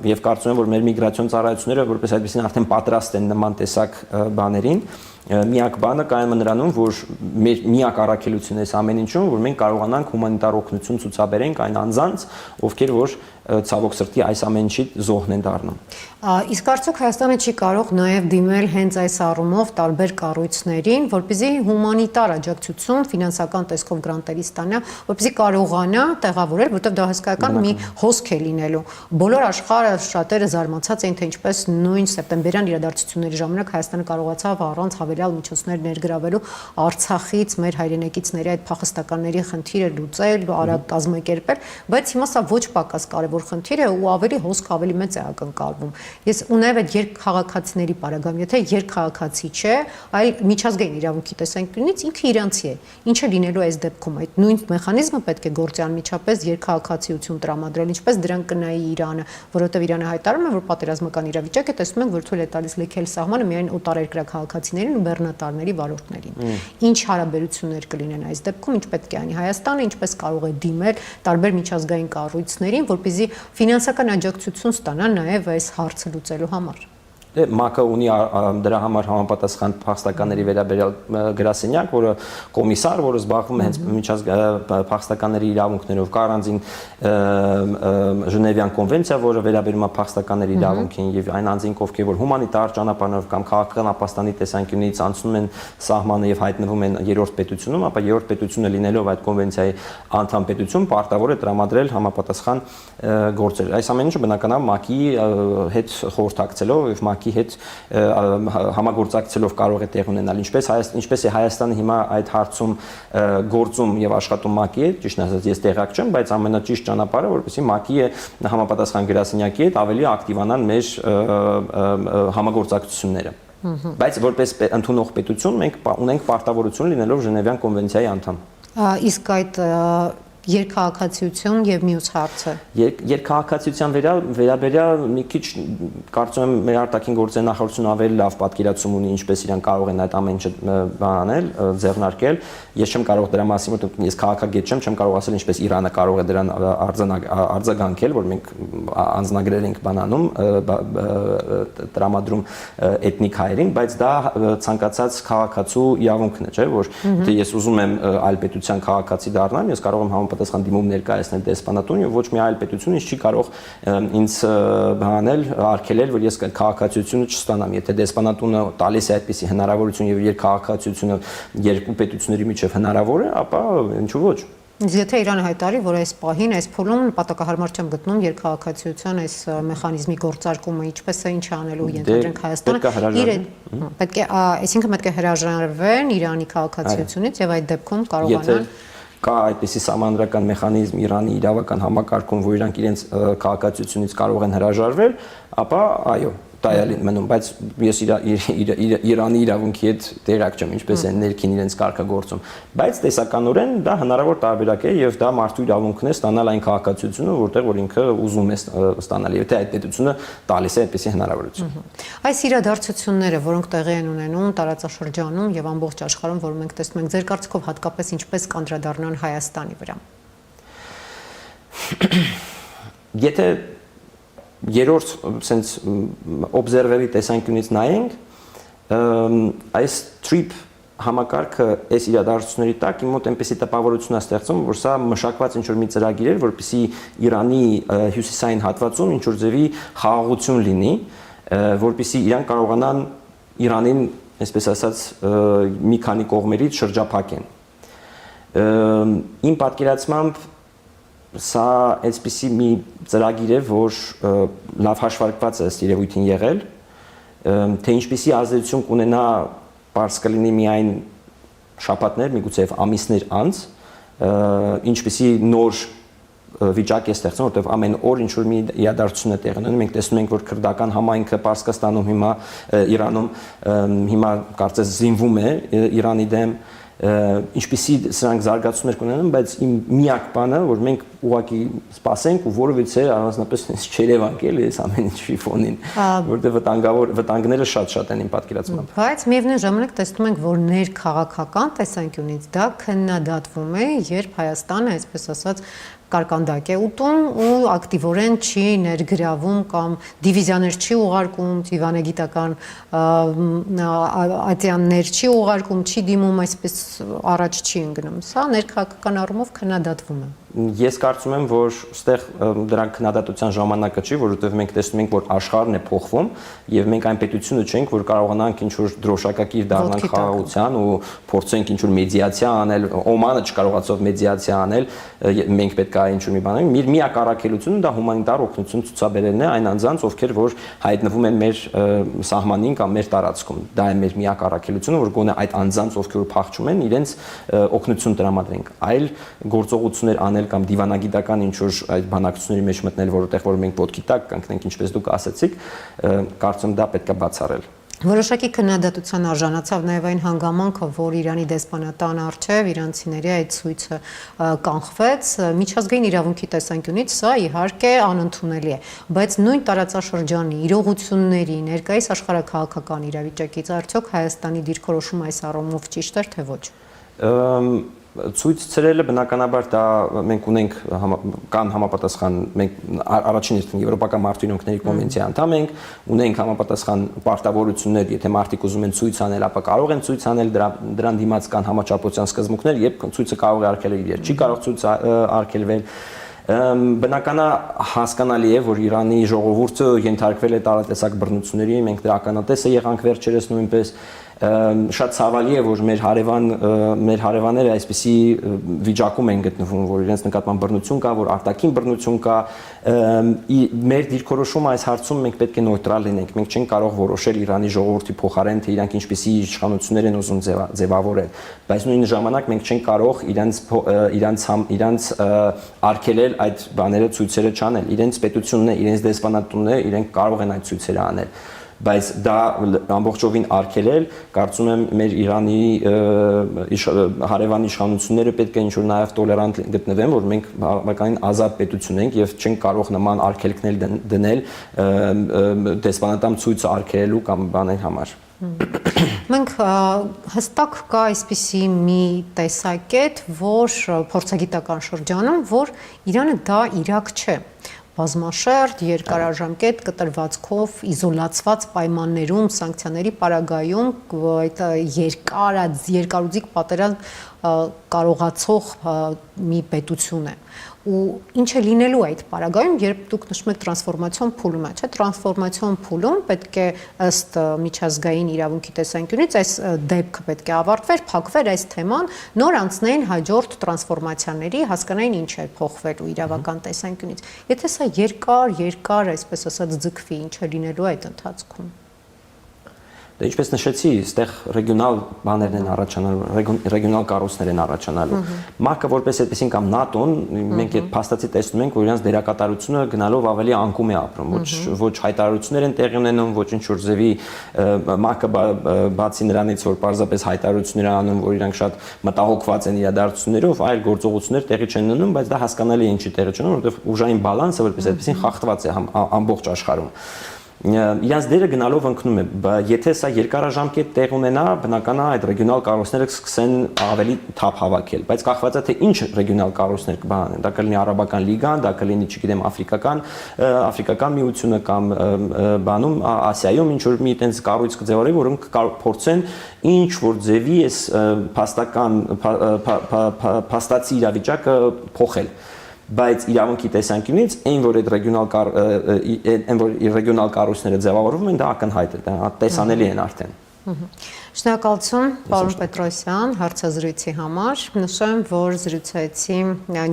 եւ կարծում եմ, որ մեր միգրացիոն ծառայությունները որպես այդպեսին արդեն պատրաստ են նման տեսակ բաներին։ Միակ բանը կայանում է նրանում, որ մեր միակ առաքելությունն է ամեն ինչում, որ մենք կարողանանք հումանիտար օգնություն ցուցաբերենք այն անձանց, ովքեր որ ցավոք սրտի այս ամեն ինչի զոհն են դառնում։ Իսկ արդյոք Հայաստանը չի կարող նաև դիմել հենց այս առումով տարբեր կառույցներին, որպեսզի հումանիտար աջակցություն ֆինանսական տեսքով գրանտերի ստանա, որպեսզի կարողանա տեղավորել, որտեղ դա հսկայական մի հոսք է լինելու։ Բոլոր աշխարհը շատերը զարմացած էին, թե ինչպես նույն սեպտեմբերյան իրադարձությունների ժամանակ Հայաստանը կարողացավ առանց հավելյալ միջոցներ ներգրավելու Արցախից մեր հայրենակիցների այդ փախստականների խնդիրը լուծել, արագ կազմակերպել, բայց հիմա սա ոչ պակաս կարևոր խնդիր է ու ավելի հոսք ավելի մեծ է ակնկալվում։ Ես ու նաև այդ երկքաղաքացիների պարագայում, եթե երկքաղաքացի չէ, այլ միջազգային իրավունքի տեսանկյունից ինքը իրանցի է։ Ինչը լինելու է այս դեպքում, այդ նույն մեխանիզմը պետք է գործի անմիջապես երկքաղաքացիություն տրամադրել, ինչպես դրան կնայի Իրանը, որովհետև Իրանը հայտարարում է, որ պատերազմական իրավիճակ է, տեսնում ենք, որ թույլ է տալիս լքել սահմանը միայն օտարերկրյա քաղաքացիներին ու բեռնատարների վարորդներին։ Ինչ հարաբերություններ կլինեն այս դեպքում, ինչ պետք է անի Հայաստանը, ինչպես կարող է դիմել տարբեր միջազգային կառույցներին, որպեսզի ֆինանսական աջակցություն ստանա նաև այս հարցը լուծելու համար։ ՄԱԿ-ը ունի դրա համար համապատասխան փախստականների վերաբերյալ գրասենյակ, որը կոմիսար, որը զբաղվում է հենց միջազգային փախստականների իրավունքներով, կա առանձին Ժնևյան կոնվենցիա, որը վերաբերում է փախստականների իրավունքին եւ այն անձինք, ովքեր որ հումանիտար ճանապարհով կամ քաղաքական ապաստանի տեսանկյունից անցնում են սահմանը եւ հայտնվում են երրորդ պետությունում, ապա երրորդ պետությունը լինելով այդ կոնվենցիայի անդամ պետություն պարտավոր է տրամադրել համապատասխան գործեր։ Այս ամեն ինչը բնականաբար ՄԱԿ-ի հետ խորհրդակցելով եւ ՄԱԿ-ի հետ համագործակցելով կարող է տեղ ունենալ, ինչպես է Հայաստանը հիմա այդ հարցում գործում եւ աշխատում ՄԱԿ-ի հետ, ճիշտ ասած ես տեղակ չեմ, բայց ամենաճիշտ ճանապարհը, որպեսզի ՄԱԿ-ի համապատասխան գրասենյակի հետ ավելի ակտիվանան մեր համագործակցությունները։ Բայց որպես ընդունող պետություն մենք ունենք պարտավորություն լինելով Ժնևյան կոնվենցիայի անդամ։ Իսկ այդ երկքաղաքացիություն եւ մյուս հարցը։ Երկքաղաքացիության վերաբերյալ մի քիչ կարծում եմ մեր արտաքին գործերի նախարարությունը ավելի լավ պատկերացում ունի, ինչպես իրենք կարող են այդ ամեն ինչը բանել, ձեռնարկել։ Ես չեմ կարող դրա մասին, որովհետեւ ես քաղաքագետ չեմ կարող ասել ինչպես Իրանը կարող է դրան արձագանքել, որ մենք անձնագրեր ենք բանանում, տրամադրում էթնիկ հայերին, բայց դա ցանկացած քաղաքացու իրավունքն է, չէ՞, որ եթե ես ուզում եմ այլ պետության քաղաքացի դառնալ, ես կարող եմ պատասխան դիմում ներկայացնել դեսպանատուն եւ ոչ մի այլ պետություն չի կարող ինձ բանել, արգելել, որ ես քաղաքացիությունը չստանամ։ Եթե դեսպանատունը տալիս է այդպիսի հնարավորություն եւ երկքաղաքացիությունը երկու պետությունների միջեւ հնարավոր է, ապա ինչու ոչ։ Եթե Իրանը հայտարարի, որ այս պահին, այս փուլում նպատակահարմար չեմ գտնում երկհաղաքացիության այս մեխանիզմի գործարկումը, ինչպես է ինչ անելու ենթադրենք Հայաստանը, պետք է, այսինքն պետք է հրաժարվեն Իրանի քաղաքացիությունից եւ այդ դեպքում կարողանան կա այդպիսի սահմանադրական մեխանիզմ Իրանի իրավական համակարգում, որ իրանք իրենց քաղաքացիությունից կարող են հրաժարվել, ապա այո, տայալին մնում, բայց ես Իրանի իրավունքի հետ տեղյակ չեմ, ինչպես են ներքին իրենց կարգագործում, բայց տեսականորեն դա հնարավոր տարբերակ է եւ դա մարդու իրավունքն է ստանալ այն քաղաքացիությունը, որտեղ որ ինքը ուզում է ստանալ, եթե այդ պետությունը տալիս է այդպիսի հնարավորություն։ Այս իրադարձությունները, որոնք տեղի են ունենում տարածաշրջանում եւ ամբողջ աշխարհում, որ մենք տեսնում ենք, ձեր կարծիքով հատկապես ինչպես կանդրադառնան Հայաստանի վրա։ Եթե երրորդ sense observer-ի տեսանկյունից նայենք, այս trip համակարգը այս իրադարձությունների տակ իմ մոտ այնպեսի տպավորություն է ստեղծում, որ սա մշակված ինչ-որ մի ծրագիր էր, որպեսզի Իրանի հյուսիսային հատվածում ինչ-որ ձևի խաղաղություն լինի, որպեսզի իրանք կարողանան Իրանին, այսպես ասած, մի քանի կողմերից շրջափակեն։ Իմ պատկերացմամբ սա այսպիսի մի ծրագիր է, որ լավ հաշվարկված է ըստ երևույթին եղել, թե ինչպիսի ազդեցություն կունենա պարզ կլինի միայն շաբաթներ, միգուցե ամիսներ անց, ինչպիսի նոր վիճակ է ստեղծում, որտեղ ամեն օր ինչ-որ մի իրադարձություն է տեղի ունենում, մենք տեսնում ենք, որ քրդական համայնքը Պարսկաստանում հիմա Իրանում հիմա կարծես զինվում է Իրանի դեմ, ինչպիսի սրանք զարգացումներ կունենան, բայց իմ միակ բանը, որ մենք ուղղակի սպասենք ու որովհետեւ առանձնապես չերևանք էլի այս ամեն ինչի ֆոնին, որտեղ վտանգները շատ են իմ պատկերացմամբ։ Բայց միևնույն ժամանակ տեսնում ենք, որ ներքաղաքական տեսանկյունից դա քննադատվում է, երբ Հայաստանը, այսպես ասած, կարկանդակ է ուտում ու ակտիվորեն չի ներգրավում կամ դիվիզիաներ չի ուղարկում, դիվանագիտական ատյաններ չի ուղարկում, չի դիմում, այսպես առաջ չի ընկնում։ Սա ներքաղաքական առումով քննադատվում է։ Ես կարծում եմ, որ այստեղ դրանք քննադատության ժամանակը չի, որովհետև մենք տեսնում ենք, որ աշխարհն է փոխվում եւ մենք այն պետությունը չենք, որ կարողանանք ինչ-որ դրոշակակիր դառնանք խաղաղության ու փորձենք ինչ-որ մեդիացիա անել, Օմանը չկարողացավ մեդիացիա անել, մենք պետք է ինչ-որ մի բան անենք։ Մեր միակ առաքելությունը դա հումանիտար օգնություն ցուցաբերելն է այն անձանց, ովքեր որ հայտնվում են մեր սահմանին կամ մեր տարածքում։ Դա է մեր միակ առաքելությունը, որ գոնե այդ անձանց, ովքեր փախչում են, իրենց օգնություն տրամադրենք։ Այլ գործողություններ անել կամ դիվանագիտական ինչ-որ այդ բանակցությունների մեջ մտնել, որովհետև որ մենք ոտքի տակ կանգնենք, ինչպես դուք ասացիք, կարծում դա պետք է բացառել։ Որոշակի քննադատության արժանացավ նաև այն հանգամանքը, որ Իրանի դեսպանատան առջև իրանցիների այդ ցույցը կանխվեց, միջազգային իրավունքի տեսանկյունից սա իհարկե անընդունելի է, բայց նույն տարածաշրջանի իրողությունների, ներկայիս աշխարհաքաղաքական իրավիճակից արդյոք Հայաստանի դիրքորոշումը այս առումով ճիշտ էր, թե ոչ։ Ցույց ցրելը բնականաբար դա մենք ունենք կան համապատասխան մենք առաջին հերթին Եվրոպական մարդու իրավունքների կոնվենցիայի անդամ ենք, ունենք համապատասխան պարտավորություններ, եթե մարդիկ ուզում են ցույց անել, ապա կարող են ցույց անել, դրան դիմաց կան համաչափության սկզբունքներ, երբ ցույցը կարող է արգելվել, երբ չի կարող ցույց արգելվել։ Բնականա հասկանալի է, որ Իրանի ժողովուրդը ենթարկվել է տարատեսակ բռնությունների, մենք դրա ականատեսը եղանք վերջերս նույնպես շատ ցավալի է, որ մեր հարևանները այսպիսի վիճակում են գտնվում, որ իրենց նկատմամբ բռնություն կա, որ արտաքին բռնություն կա, մեր դիրքորոշումը այս հարցում մենք պետք է նոյտրալ լինենք, մենք չենք կարող որոշել Իրանի ժողովրդի փոխարեն, թե իրանք ինչպիսի իշխանություններ են ուզում ձևավորել, բայց նույն ժամանակ մենք չենք կարող իրանց արգելել այդ բաները ցույցերը չանել, իրենց պետությունն է, իրենց դեսպանատունն է, իրենք կարող են այդ ցույցերը անել, բայց դա ամբողջովին արգելել, կարծում եմ մեր Իրանի հարևան իշխանությունները պետք է ինչ-որ նաև տոլերանտ գտնվեն, որ մենք բավականին ազատ պետություն ենք եւ չենք կարող նման արգելքներ դնել դեսպանատան ցույցը արգելելու կամ բաների համար։ Մենք հստակ կա այսպիսի մի տեսակետ, որ փորձագիտական շրջանում, որ Իրանը դա Իրաք չէ, բազմաշերտ, երկարաժամկետ կտրվածքով, իզոլացված պայմաններում, սանկցիաների պարագայում այդ երկարուձիգ պատերազմ կարողացող մի պետություն է։ Ու ինչ է լինելու այդ պարագայում, երբ դուք նշում եք տրանսֆորմացիոն փուլում է, չէ՞, տրանսֆորմացիոն փուլում պետք է ըստ միջազգային իրավունքի տեսանկյունից այս դեպքը պետք է ավարտվեր, փակվեր այս թեման, նոր անցնեին հաջորդ տրանսֆորմացիաների, հասկանային ինչ է փոխվելու իրավական տեսանկյունից։ Եթե սա երկար, այսպես ասած, ձգվի, ինչ է լինելու այդ ընթացքում։ Դե ինչպես նշեցի, այստեղ ռեգիոնալ բաներն են առաջանալու, ռեգիոնալ կառույցներ են առաջանալու։ ՄԱԿ-ը որպես այդպեսին կամ ՆԱՏՕ-ն մենք այդ փաստացի տեսնում ենք, որ իրանց դերակատարությունը գնալով ավելի անկում է ապրում, ոչ հայտարարություններ են տեղի ունենում, ոչ ինչ որ ձևի ՄԱԿ-ը բացի նրանից, որ պարզապես հայտարարություններ են անում, որ իրանք շատ մտահոգված են իրադարձություններով, այլ գործողություններ տեղի չեն ունենում, բայց դա հասկանալի է ինչի տեղի չունենում, որովհետև ուժային բալանսը որպես այդպեսին խախտված է ամբողջ աշխարհում։ Իրանց դերը գնալով ընկնում է, եթե սա երկարաժամկետ տեղ ունենա, բնական է այդ ռեգիոնալ կառույցները կսկսեն ավելի թափ հավաքել, բայց կախված է թե ինչ ռեգիոնալ կառույցներ կբանեն, դա կլինի Արաբական լիգան, դա կլինի, չգիտեմ, Աֆրիկական միությունը կամ բանում Ասիայում ինչ որ մի այդպես կառույց կձևավորի, որոնք կփորձեն ինչ որ ձևի այս փաստացի իրավիճակը փոխել։ Բայց իրավունքի տեսանկյունից այն որ այդ ռեգիոնալ կառույցները ձևավորվում են, դա ակնհայտ է, դա տեսանելի են արդեն։ Շնորհակալություն, պարոն Պետրոսյան, հարցազրույցի համար։ Նշեմ, որ զրուցեցի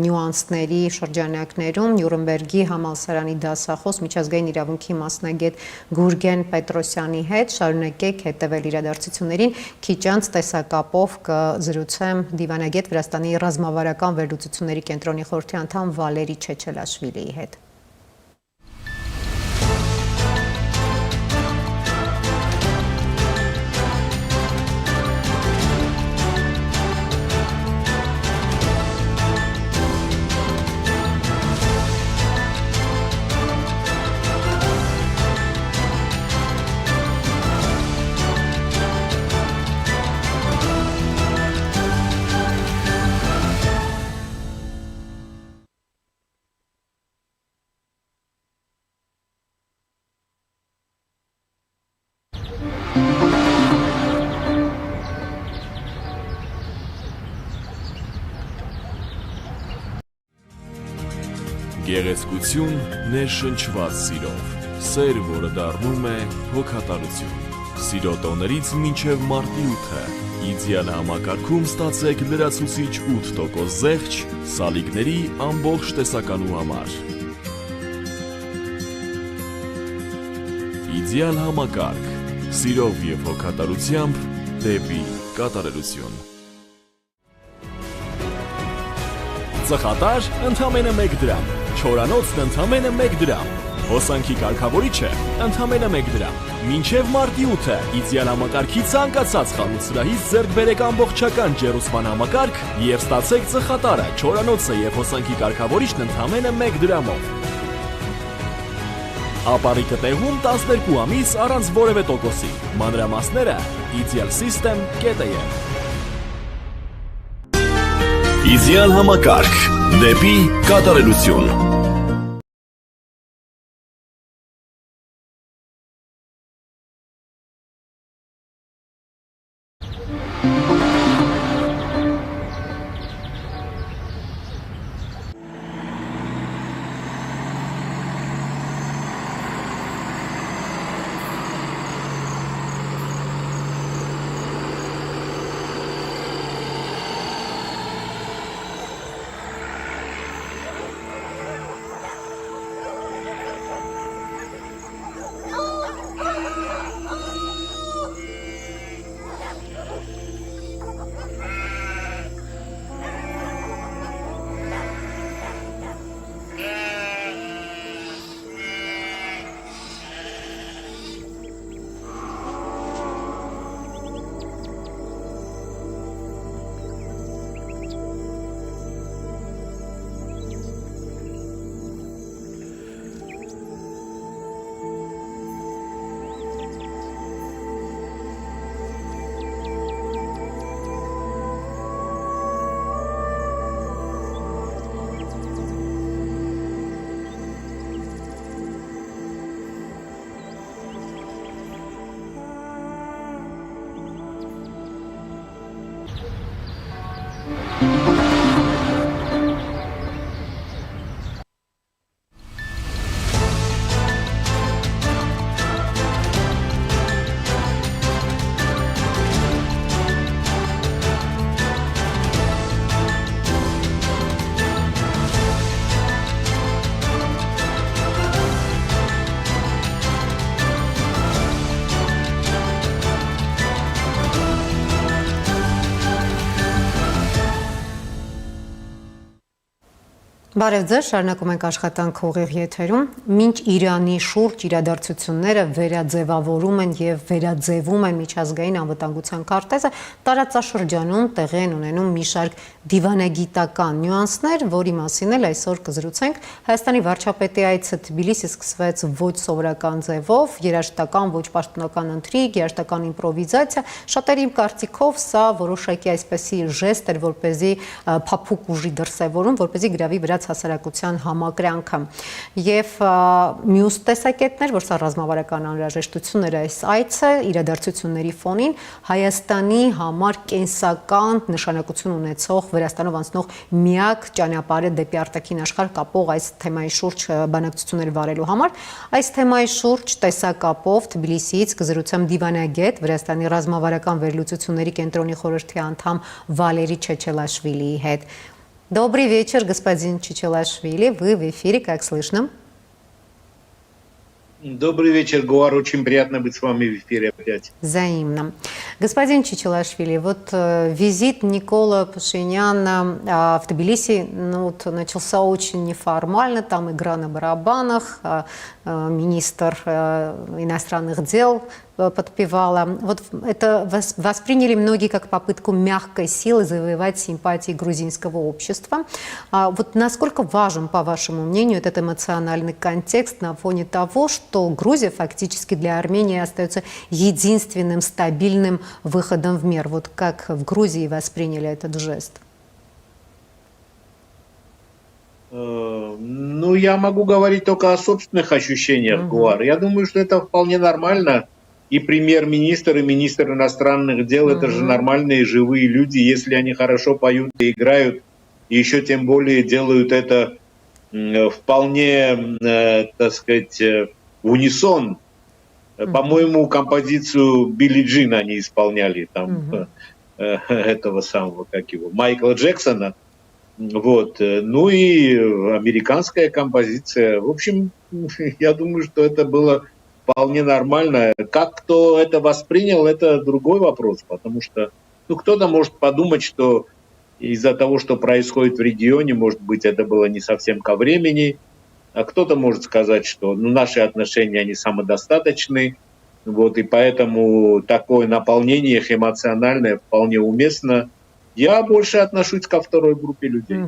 նյուանսների շրջանակներում Նյուրնբերգի համալսարանի դասախոս միջազգային իրավունքի մասնագետ Գուրգեն Պետրոսյանի հետ։ Շարունակեք հետևել իրադարձություններին, քիչ անց տեսակապով կզրուցեմ դիվանագետ Վրաստանի ռազմավարական վերլուծությունների կենտրոնի խորհրդի անդամ Վալերի Չեչելաշվիլիի հետ։ Գեղեցկություն ներշնչված սիրով, սեր, որը դառնում է հոգատարություն։ Սիրո տոներից մինչև մարտի 8-ը իդեալ համակարգում ստացեք լրացուցիչ 8% զեղչ սալիկների ամբողջ տեսականու համար։ Իդեալ համակարգ, սիրով և հոգատարությամբ դեպի կատարելություն։ Ծխատար ընդամենը 1 դրամ, չորանոցն ընդամենը 1 դրամ, հոսանքի կարգավորիչը ընդամենը 1 դրամ։ Մինչև մարտի 8-ը իդեալ համակարգի ցանկացած խանութ սրահից ձեռք բերեք ամբողջական ջերուսման համակարգ և ստացեք ծխատարը, չորանոցը և հոսանքի կարգավորիչն ընդամենը 1 դրամով։ Ապառիկը տեղում 12 ամիս առանց որևէ տոկոսի։ Մանրամասները idealsystem.am։ Իդեալ համակարգ, դեպի կատարելություն։ Բարև ձեզ, շարունակում ենք աշխատանք ուղիղ եթերում։ Մինչ Իրանի շուրջ իրադարձությունները վերաձևավորում են եւ վերաձևում են միջազգային անվտանգության քարտեզը, տարածաշրջանում տեղի են ունենում մի շարք դիվանագիտական նյուանսներ, որի մասին էլ այսօր կզրուցենք։ Հայաստանի վարչապետի այցը Թբիլիսի սկսվեց ոչ սովորական ձևով, երաժշտական, ոչ պաշտոնական ընթրիք, երաժշտական իմպրովիզացիա։ Շատերի կարծիքով սա որոշակի այսպեսի ժեստ էր, որպեսզի փափուկ ուժի դրսևորում, որպեսզի գրավի վրա հասարակության համակրանքը եւ մյուս տեսակետներ, որ սա ռազմավարական անհրաժեշտություն էր այս այցը իրադարձությունների ֆոնին Հայաստանի համար կենսական նշանակություն ունեցող Վրաստանով անցնող միակ ճանապարհը դեպի արտաքին աշխարհ կապող այս թեմայի շուրջ բանակցություններ վարելու համար այս թեմայի շուրջ տեսակապով Թբիլիսիից կզրուցեմ դիվանագետ Վրաստանի ռազմավարական վերլուծությունների կենտրոնի խորհրդի անդամ Վալերի Չեչելաշվիլիի հետ. Добрый вечер, господин Чечелашвили. Вы в эфире, как слышно? Добрый вечер, Гуар. Очень приятно быть с вами в эфире опять. Взаимно. Господин Чечелашвили, вот визит Никола Пашиняна в Тбилиси начался очень неформально. Там игра на барабанах, министр иностранных дел подпевала. Вот это восприняли многие как попытку мягкой силы завоевать симпатии грузинского общества. Вот насколько важен, по вашему мнению, этот эмоциональный контекст на фоне того, что Грузия фактически для Армении остается единственным стабильным выходом в мир? Вот как в Грузии восприняли этот жест? Ну, я могу говорить только о собственных ощущениях, Гуар. Я думаю, что это вполне нормально. И премьер-министр, и министр иностранных дел – это же нормальные живые люди. Если они хорошо поют и играют, и еще тем более делают это вполне, так сказать, в унисон. По-моему, композицию Билли Джин они исполняли, там, этого самого, как его, Майкла Джексона. Вот. Ну и американская композиция. В общем, я думаю, что это было вполне нормально. Как кто это воспринял, это другой вопрос, потому что кто-то может подумать, что из-за того, что происходит в регионе, может быть, это было не совсем ко времени, а кто-то может сказать, что наши отношения, они самодостаточны, вот, и поэтому такое наполнение их эмоциональное вполне уместно. Я больше отношусь ко второй группе людей.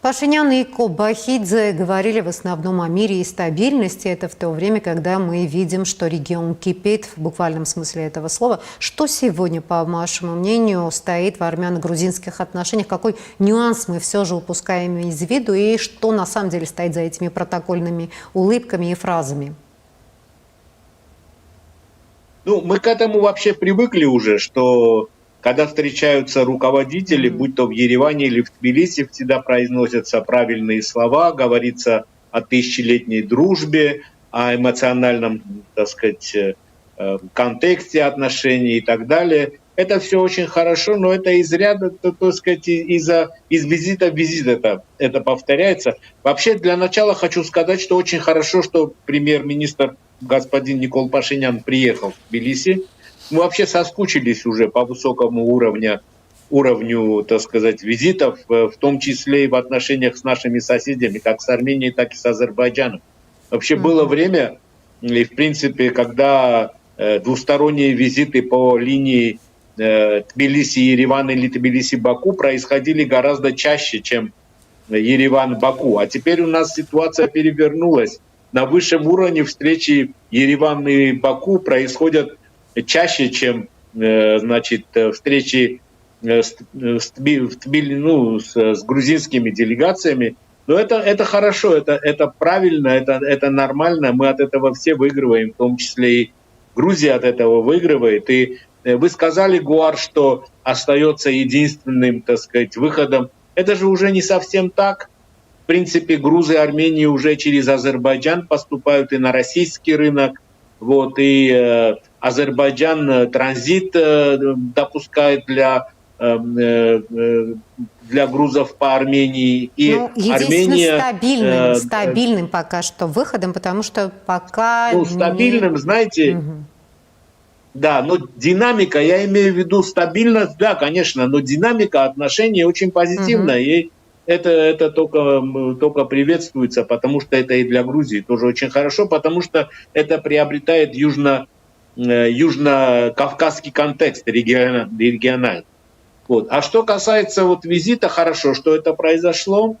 Пашинян и Кобахидзе говорили в основном о мире и стабильности. Это в то время, когда мы видим, что регион кипит в буквальном смысле этого слова. Что сегодня, по вашему мнению, стоит в армяно-грузинских отношениях? Какой нюанс мы все же упускаем из виду? И что на самом деле стоит за этими протокольными улыбками и фразами? Мы к этому вообще привыкли уже, что когда встречаются руководители, будь то в Ереване или в Тбилиси, всегда произносятся правильные слова, говорится о тысячелетней дружбе, о эмоциональном, так сказать, контексте отношений и так далее. Это все очень хорошо, но это из ряда, так сказать, из визита в визит это повторяется. Вообще, для начала хочу сказать, что очень хорошо, что премьер-министр господин Никол Пашинян приехал в Тбилиси. Мы вообще соскучились уже по высокому уровню, так сказать, визитов, в том числе и в отношениях с нашими соседями, как с Арменией, так и с Азербайджаном. Вообще было время, и в принципе, когда двусторонние визиты по линии Тбилиси-Ереван или Тбилиси-Баку происходили гораздо чаще, чем Ереван-Баку. А теперь у нас ситуация перевернулась. На высшем уровне встречи Ереван и Баку происходят чаще, чем, значит, встречи с грузинскими делегациями. Но это хорошо, это правильно, это нормально. Мы от этого все выигрываем, в том числе и Грузия от этого выигрывает. И Вы сказали, Гуар, что остается единственным, так сказать, выходом. Это же уже не совсем так. В принципе, грузы Армении уже через Азербайджан поступают и на российский рынок. Вот, и Азербайджан транзит допускает для грузов по Армении. И единственным стабильным пока что выходом, потому что пока... стабильным, знаете... Да, но динамика, я имею в виду стабильность, да, конечно, но динамика отношений очень позитивная, и это только приветствуется, потому что это и для Грузии тоже очень хорошо, потому что это приобретает южно-кавказский контекст региональный. Вот. А что касается визита, хорошо, что это произошло.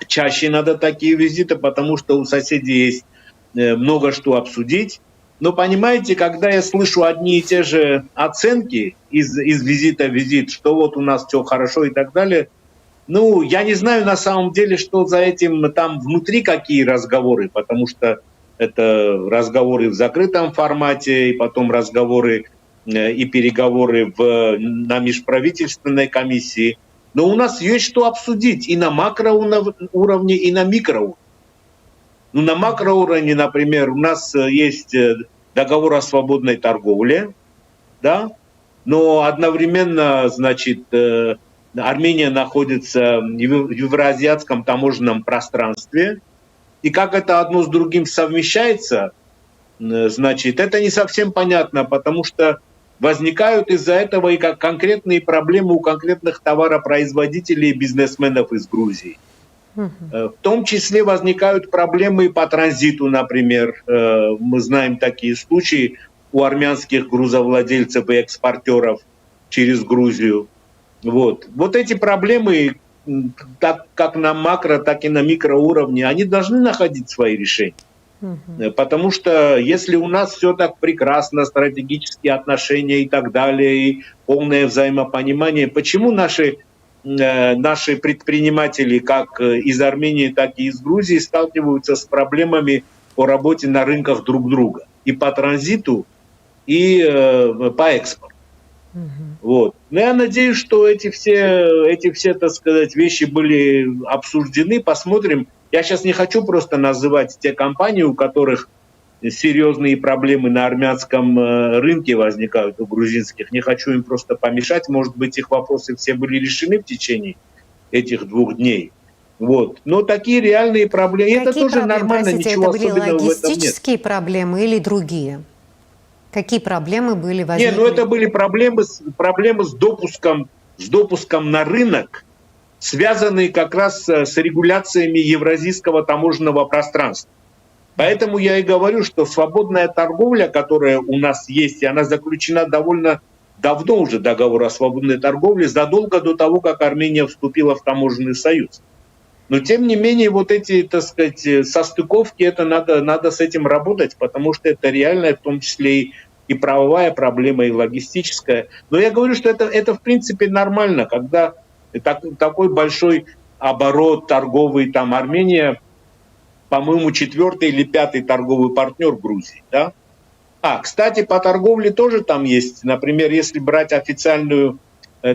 Чаще надо такие визиты, потому что у соседей есть много что обсудить. Но понимаете, когда я слышу одни и те же оценки из визита в визит, что вот у нас все хорошо и так далее, я не знаю на самом деле, что за этим там внутри какие разговоры, потому что это разговоры в закрытом формате, и потом разговоры и переговоры на межправительственной комиссии. Но у нас есть что обсудить и на макроуровне, и на микроуровне. На макроуровне, например, у нас есть договор о свободной торговле, да, но одновременно, значит, Армения находится в евроазиатском таможенном пространстве, и как это одно с другим совмещается, значит, это не совсем понятно, потому что возникают из-за этого и как конкретные проблемы у конкретных товаропроизводителей и бизнесменов из Грузии. В том числе возникают проблемы по транзиту, например. Мы знаем такие случаи у армянских грузовладельцев и экспортеров через Грузию. Вот эти проблемы, так как на макро, так и на микроуровне, они должны находить свои решения. Потому что если у нас все так прекрасно, стратегические отношения и так далее, и полное взаимопонимание, почему наши предприниматели, как из Армении, так и из Грузии, сталкиваются с проблемами по работе на рынках друг друга? И по транзиту, и по экспорту. Вот. Но я надеюсь, что эти все, так сказать, вещи были обсуждены. Посмотрим. Я сейчас не хочу просто называть те компании, у которых серьезные проблемы на армянском рынке возникают, у грузинских. Не хочу им просто помешать. Может быть, их вопросы все были решены в течение этих 2 дней. Вот. Но такие реальные проблемы. Какие это тоже проблемы, нормально, простите, ничего это были особенного в этом нет. логистические проблемы или другие? Какие проблемы были возникли? Это были проблемы с допуском на рынок, связанные как раз с регуляциями евразийского таможенного пространства. Поэтому я и говорю, что свободная торговля, которая у нас есть, и она заключена довольно давно уже, договор о свободной торговле, задолго до того, как Армения вступила в таможенный союз. Но тем не менее эти, так сказать, состыковки, это надо с этим работать, потому что это реальная, в том числе и правовая проблема, и логистическая. Но я говорю, что это в принципе нормально, когда такой большой оборот торговый, там Армения, по-моему, 4-й или 5-й торговый партнер Грузии, да? Кстати, по торговле тоже там есть. Например, если брать официальную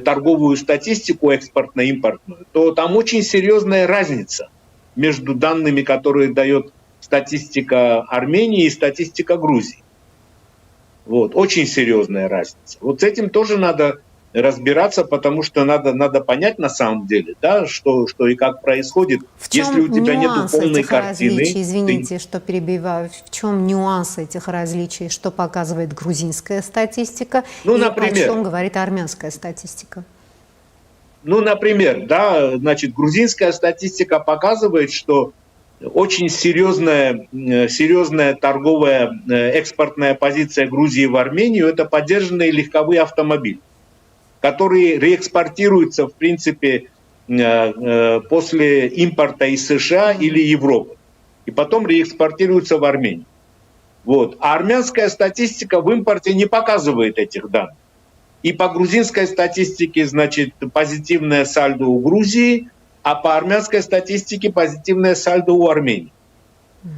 торговую статистику экспортно-импортную, то там очень серьезная разница между данными, которые дает статистика Армении и статистика Грузии. Очень серьезная разница. С этим тоже надо разбираться, потому что надо понять на самом деле, да, что и как происходит. Если у тебя нет полной картины... Извините, что перебиваю. В чем нюанс этих различий? Что показывает грузинская статистика? Например, о чем говорит армянская статистика? Например, да, значит, грузинская статистика показывает, что очень серьезная торговая экспортная позиция Грузии в Армению – это поддержанные легковые автомобили, которые реэкспортируются, в принципе, после импорта из США или Европы, и потом реэкспортируются в Армению. А армянская статистика в импорте не показывает этих данных. И по грузинской статистике, значит, позитивное сальдо у Грузии, а по армянской статистике позитивное сальдо у Армении.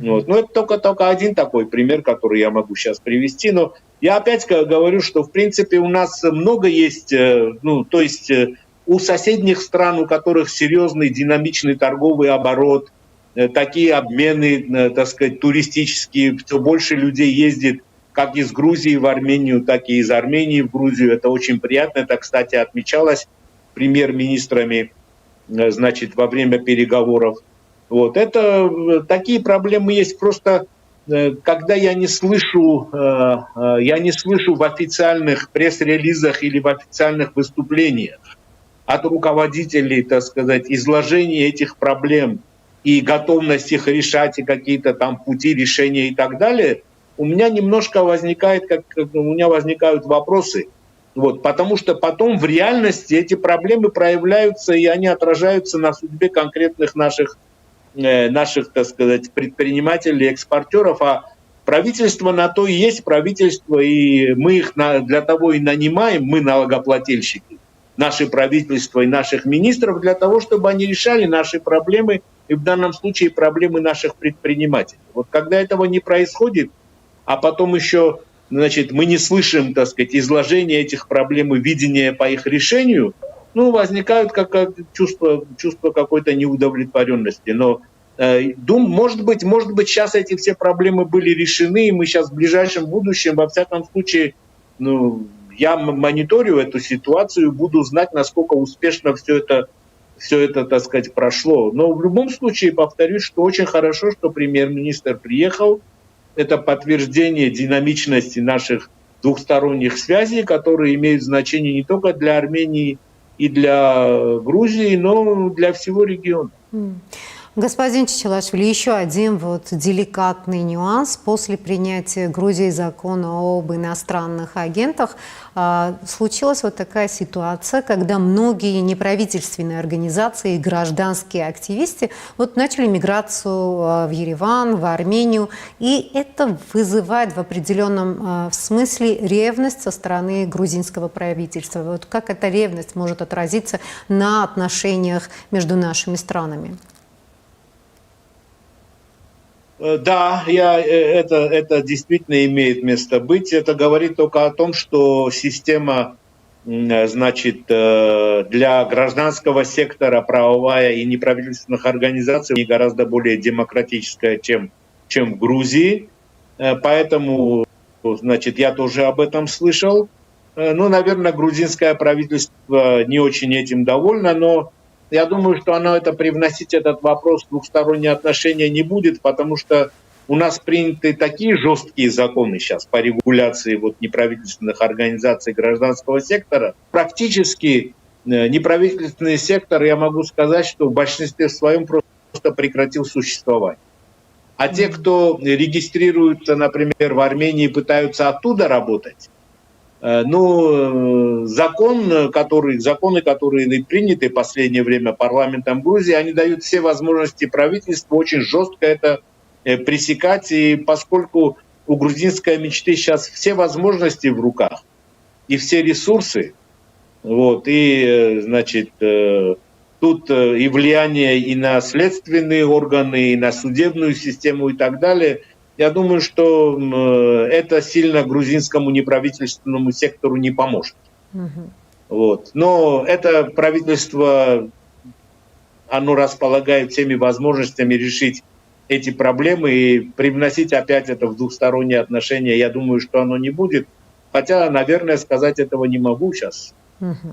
Это только один такой пример, который я могу сейчас привести. Но Я опять говорю, что в принципе у нас много есть, у соседних стран, у которых серьезный динамичный торговый оборот, такие обмены, так сказать, туристические, все больше людей ездит как из Грузии в Армению, так и из Армении в Грузию. Это очень приятно. Это, кстати, отмечалось премьер-министрами, значит, во время переговоров. Вот. Это такие проблемы есть. Просто когда я не слышу в официальных пресс-релизах или в официальных выступлениях от руководителей, так сказать, изложение этих проблем и готовность их решать, и какие-то там пути решения и так далее, у меня немножко возникают вопросы. Вот, потому что потом в реальности эти проблемы проявляются, и они отражаются на судьбе конкретных наших, так сказать, предпринимателей, экспортеров. А правительство на то и есть правительство, и мы их для того и нанимаем, мы налогоплательщики, наше правительство и наших министров, для того, чтобы они решали наши проблемы, и в данном случае проблемы наших предпринимателей. Вот когда этого не происходит, а потом еще, значит, мы не слышим, так сказать, изложения этих проблем и видения по их решению, возникают чувство какой-то неудовлетворенности. Но может быть, сейчас эти все проблемы были решены, и мы сейчас в ближайшем будущем, во всяком случае, я мониторю эту ситуацию, буду знать, насколько успешно все это, так сказать, прошло. Но в любом случае, повторюсь, что очень хорошо, что премьер-министр приехал. Это подтверждение динамичности наших двухсторонних связей, которые имеют значение не только для Армении и для Грузии, но и для всего региона. Господин Чичилашвили, еще один деликатный нюанс. После принятия Грузии закона об иностранных агентах случилась такая ситуация, когда многие неправительственные организации и гражданские активисты начали миграцию в Ереван, в Армению. И это вызывает в определенном смысле ревность со стороны грузинского правительства. Как эта ревность может отразиться на отношениях между нашими странами? Да, это действительно имеет место быть. Это говорит только о том, что система, значит, для гражданского сектора, правовая и неправительственных организаций гораздо более демократическая, чем в Грузии. Поэтому, значит, я тоже об этом слышал. Наверное, грузинское правительство не очень этим довольно, но я думаю, что оно привносить этот вопрос в двухсторонние отношения не будет, потому что у нас приняты такие жесткие законы сейчас по регуляции неправительственных организаций гражданского сектора. Практически неправительственный сектор, я могу сказать, что в большинстве своем просто прекратил существовать. А те, кто регистрируются, например, в Армении, пытаются оттуда работать, законы, которые приняты в последнее время парламентом Грузии, они дают все возможности правительству очень жестко это пресекать. И поскольку у грузинской мечты сейчас все возможности в руках и все ресурсы, и, значит, тут и влияние и на следственные органы, и на судебную систему и так далее, я думаю, что это сильно грузинскому неправительственному сектору не поможет. Но это правительство, оно располагает всеми возможностями решить эти проблемы и привносить опять это в двухсторонние отношения. Я думаю, что оно не будет. Хотя, наверное, сказать этого не могу сейчас.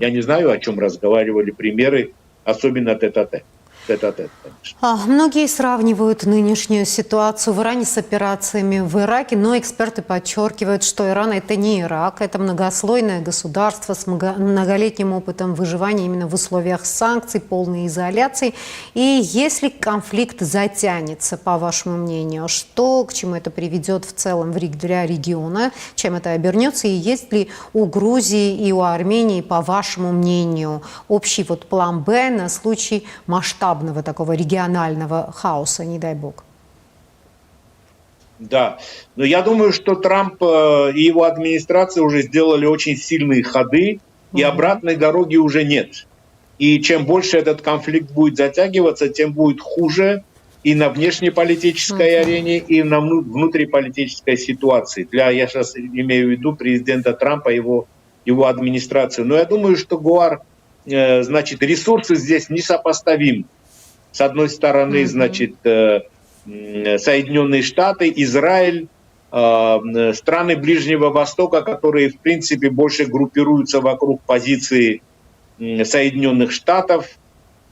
Я не знаю, о чем разговаривали премьеры, особенно тет-а-тет. Многие сравнивают нынешнюю ситуацию в Иране с операциями в Ираке, но эксперты подчеркивают, что Иран – это не Ирак, это многослойное государство с многолетним опытом выживания именно в условиях санкций, полной изоляции. И если конфликт затянется, по вашему мнению, к чему это приведет в целом для региона, чем это обернется, и есть ли у Грузии и у Армении, по вашему мнению, общий план «Б» на случай масштабного такого регионального хаоса, не дай бог? Да, но я думаю, что Трамп и его администрация уже сделали очень сильные ходы, и обратной дороги уже нет. И чем больше этот конфликт будет затягиваться, тем будет хуже. и на внешнеполитической арене, и на внутриполитической ситуации. Я сейчас имею в виду президента Трампа, его администрацию. Но я думаю, что Гуар, значит, ресурсы здесь несопоставимы. С одной стороны, значит, Соединенные Штаты, Израиль, страны Ближнего Востока, которые, в принципе, больше группируются вокруг позиции Соединенных Штатов,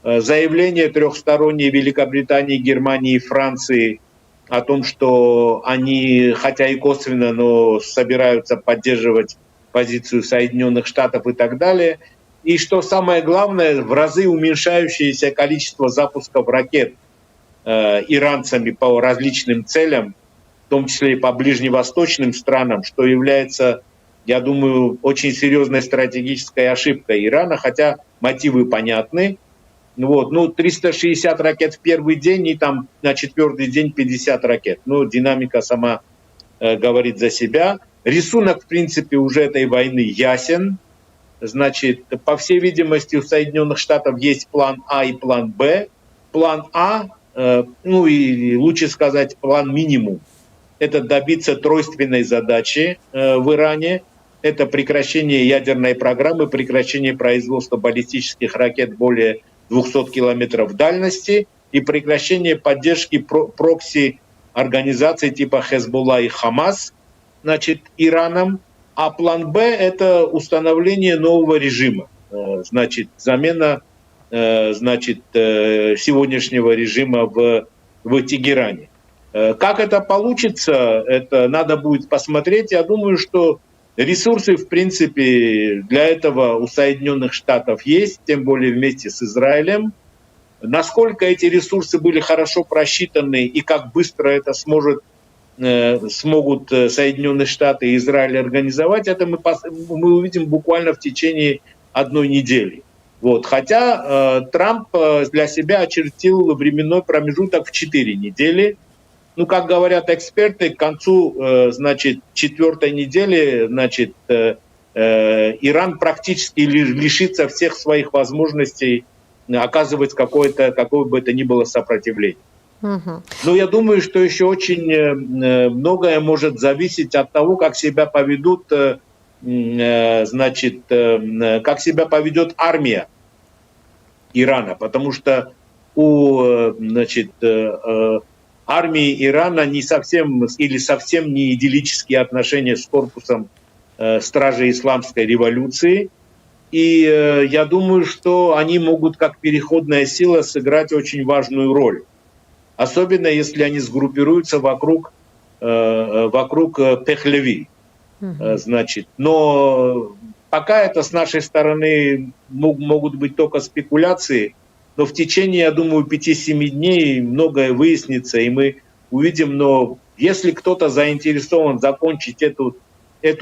заявление трехстороннее Великобритании, Германии и Франции о том, что они, хотя и косвенно, но собираются поддерживать позицию Соединенных Штатов и так далее. И что самое главное, в разы уменьшающееся количество запусков ракет иранцами по различным целям, в том числе и по ближневосточным странам, что является, я думаю, очень серьезной стратегической ошибкой Ирана, хотя мотивы понятны. Вот, 360 ракет в первый день и там на четвертый день 50 ракет. Динамика сама говорит за себя. Рисунок, в принципе, уже этой войны ясен. Значит, по всей видимости, у Соединенных Штатов есть план А и план Б. План А, и лучше сказать план минимум, это добиться тройственной задачи в Иране. Это прекращение ядерной программы, прекращение производства баллистических ракет более 200 километров дальности и прекращение поддержки прокси-организаций типа Хезболла и Хамас, значит, Ираном. А план Б – это установление нового режима, значит, замена сегодняшнего режима в Тегеране. Как это получится, это надо будет посмотреть. Я думаю, что ресурсы, в принципе, для этого у Соединенных Штатов есть, тем более вместе с Израилем. Насколько эти ресурсы были хорошо просчитаны и как быстро это смогут Соединенные Штаты и Израиль организовать, это мы увидим буквально в течение одной недели. Вот. Хотя Трамп для себя очертил временной промежуток в 4 недели. Как говорят эксперты, к концу, значит, 4-й недели, значит, Иран практически лишится всех своих возможностей оказывать какое бы это ни было сопротивление. Но я думаю, что еще очень многое может зависеть от того, как себя поведут, значит, как себя поведет армия Ирана, потому что у, значит, армии Ирана не совсем не идиллические отношения с корпусом стражей исламской революции. И я думаю, что они могут как переходная сила сыграть очень важную роль. Особенно если они сгруппируются вокруг Пехлеви. Значит, но пока это с нашей стороны могут быть только спекуляции, но в течение, я думаю, 5-7 дней многое выяснится, и мы увидим. Но если кто-то заинтересован закончить эту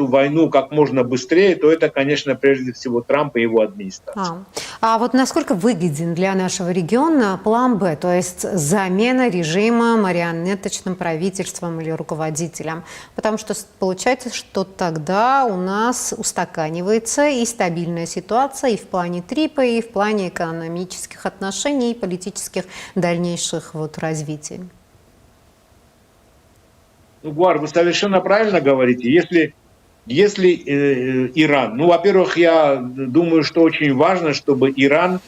войну как можно быстрее, то это, конечно, прежде всего Трамп и его администрация. А вот насколько выгоден для нашего региона план Б, то есть замена режима марионеточным правительством или руководителем? Потому что получается, что тогда у нас устаканивается и стабильная ситуация и в плане Трипа, и в плане экономических отношений, и политических дальнейших развитий. Гуар, вы совершенно правильно говорите. Если Иран, во-первых, я думаю, что очень важно, чтобы Иран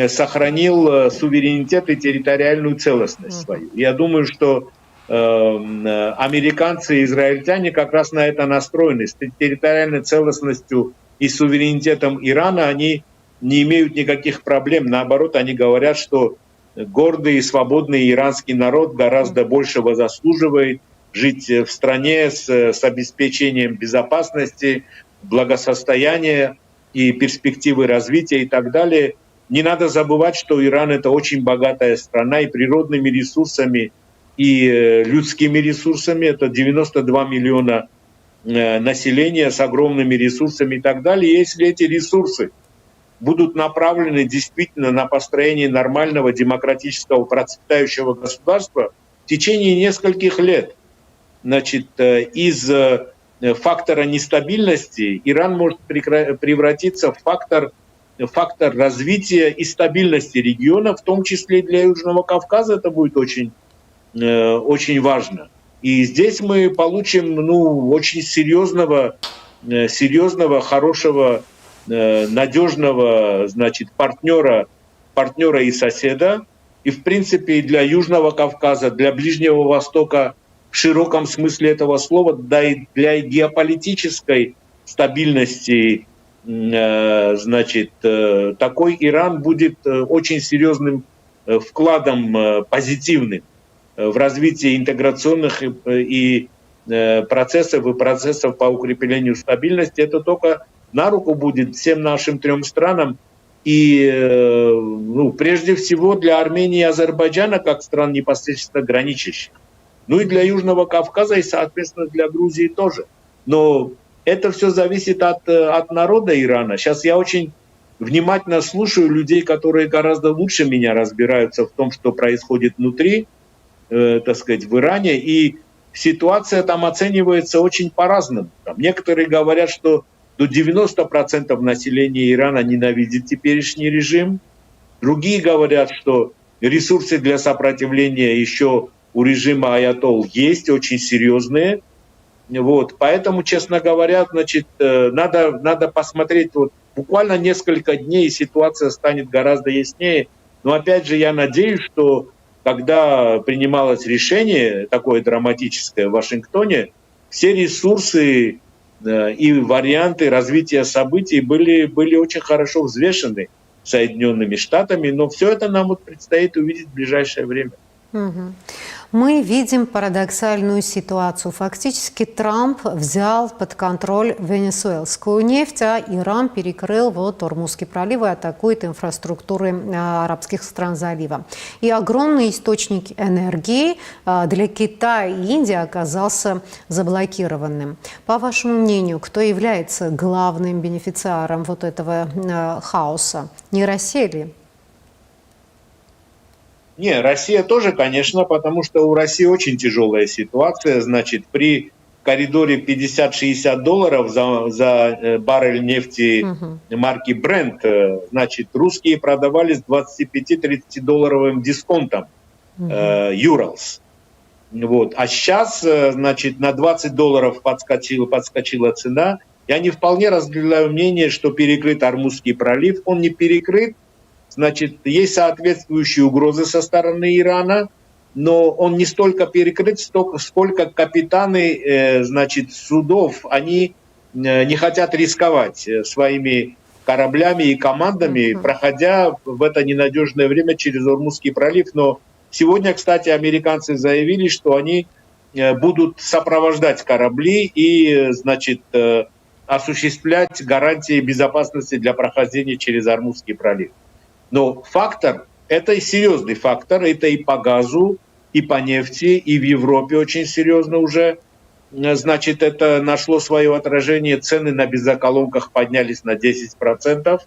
сохранил суверенитет и территориальную целостность свою. Я думаю, что американцы и израильтяне как раз на это настроены. С территориальной целостностью и суверенитетом Ирана они не имеют никаких проблем. Наоборот, они говорят, что гордый и свободный иранский народ гораздо большего заслуживает жить в стране с обеспечением безопасности, благосостояния и перспективы развития и так далее. Не надо забывать, что Иран – это очень богатая страна и природными ресурсами, и людскими ресурсами. Это 92 миллиона населения с огромными ресурсами и так далее. И если эти ресурсы будут направлены действительно на построение нормального, демократического, процветающего государства в течение нескольких лет, значит, из фактора нестабильности Иран может превратиться в фактор фактор развития и стабильности региона, в том числе для Южного Кавказа это будет очень, очень важно. И здесь мы получим очень серьезного, хорошего, надежного, значит, партнера и соседа. И, в принципе, для Южного Кавказа, для Ближнего Востока в широком смысле этого слова, да и для геополитической стабильности, значит, такой Иран будет очень серьезным вкладом позитивным в развитие интеграционных и процессов по укреплению стабильности. Это только на руку будет всем нашим 3 странам. И прежде всего для Армении и Азербайджана, как стран непосредственно граничащих. И для Южного Кавказа, и, соответственно, для Грузии тоже. Но это все зависит от народа Ирана. Сейчас я очень внимательно слушаю людей, которые гораздо лучше меня разбираются в том, что происходит внутри, так сказать, в Иране. И ситуация там оценивается очень по-разному. Некоторые говорят, что до 90% населения Ирана ненавидит теперешний режим. Другие говорят, что ресурсы для сопротивления еще у режима аятолл есть, очень серьезные. Поэтому, честно говоря, значит, надо посмотреть. Буквально несколько дней, и ситуация станет гораздо яснее. Но опять же, я надеюсь, что когда принималось решение такое драматическое в Вашингтоне, все ресурсы и варианты развития событий были очень хорошо взвешены Соединенными Штатами, но все это нам предстоит увидеть в ближайшее время. Мы видим парадоксальную ситуацию. Фактически Трамп взял под контроль венесуэльскую нефть, а Иран перекрыл Ормузский пролив и атакует инфраструктуры арабских стран залива. И огромный источник энергии для Китая и Индии оказался заблокированным. По вашему мнению, кто является главным бенефициаром этого хаоса? Не Россия ли? Не, Россия тоже, конечно, потому что у России очень тяжелая ситуация. Значит, при коридоре $50-60 за баррель нефти марки Brent, значит, русские продавали с 25-30-долларовым дисконтом Urals. А сейчас, значит, на $20 подскочила цена. Я не вполне разделяю мнение, что перекрыт Ормузский пролив. Он не перекрыт. Значит, есть соответствующие угрозы со стороны Ирана, но он не столько перекрыт, сколько капитаны, значит, судов, они не хотят рисковать своими кораблями и командами, проходя в это ненадежное время через Ормузский пролив. Но сегодня, кстати, американцы заявили, что они будут сопровождать корабли и, значит, осуществлять гарантии безопасности для прохождения через Ормузский пролив. Но фактор, это серьезный фактор, это и по газу, и по нефти, и в Европе очень серьезно уже. Значит, это нашло свое отражение, цены на бензоколонках поднялись на 10%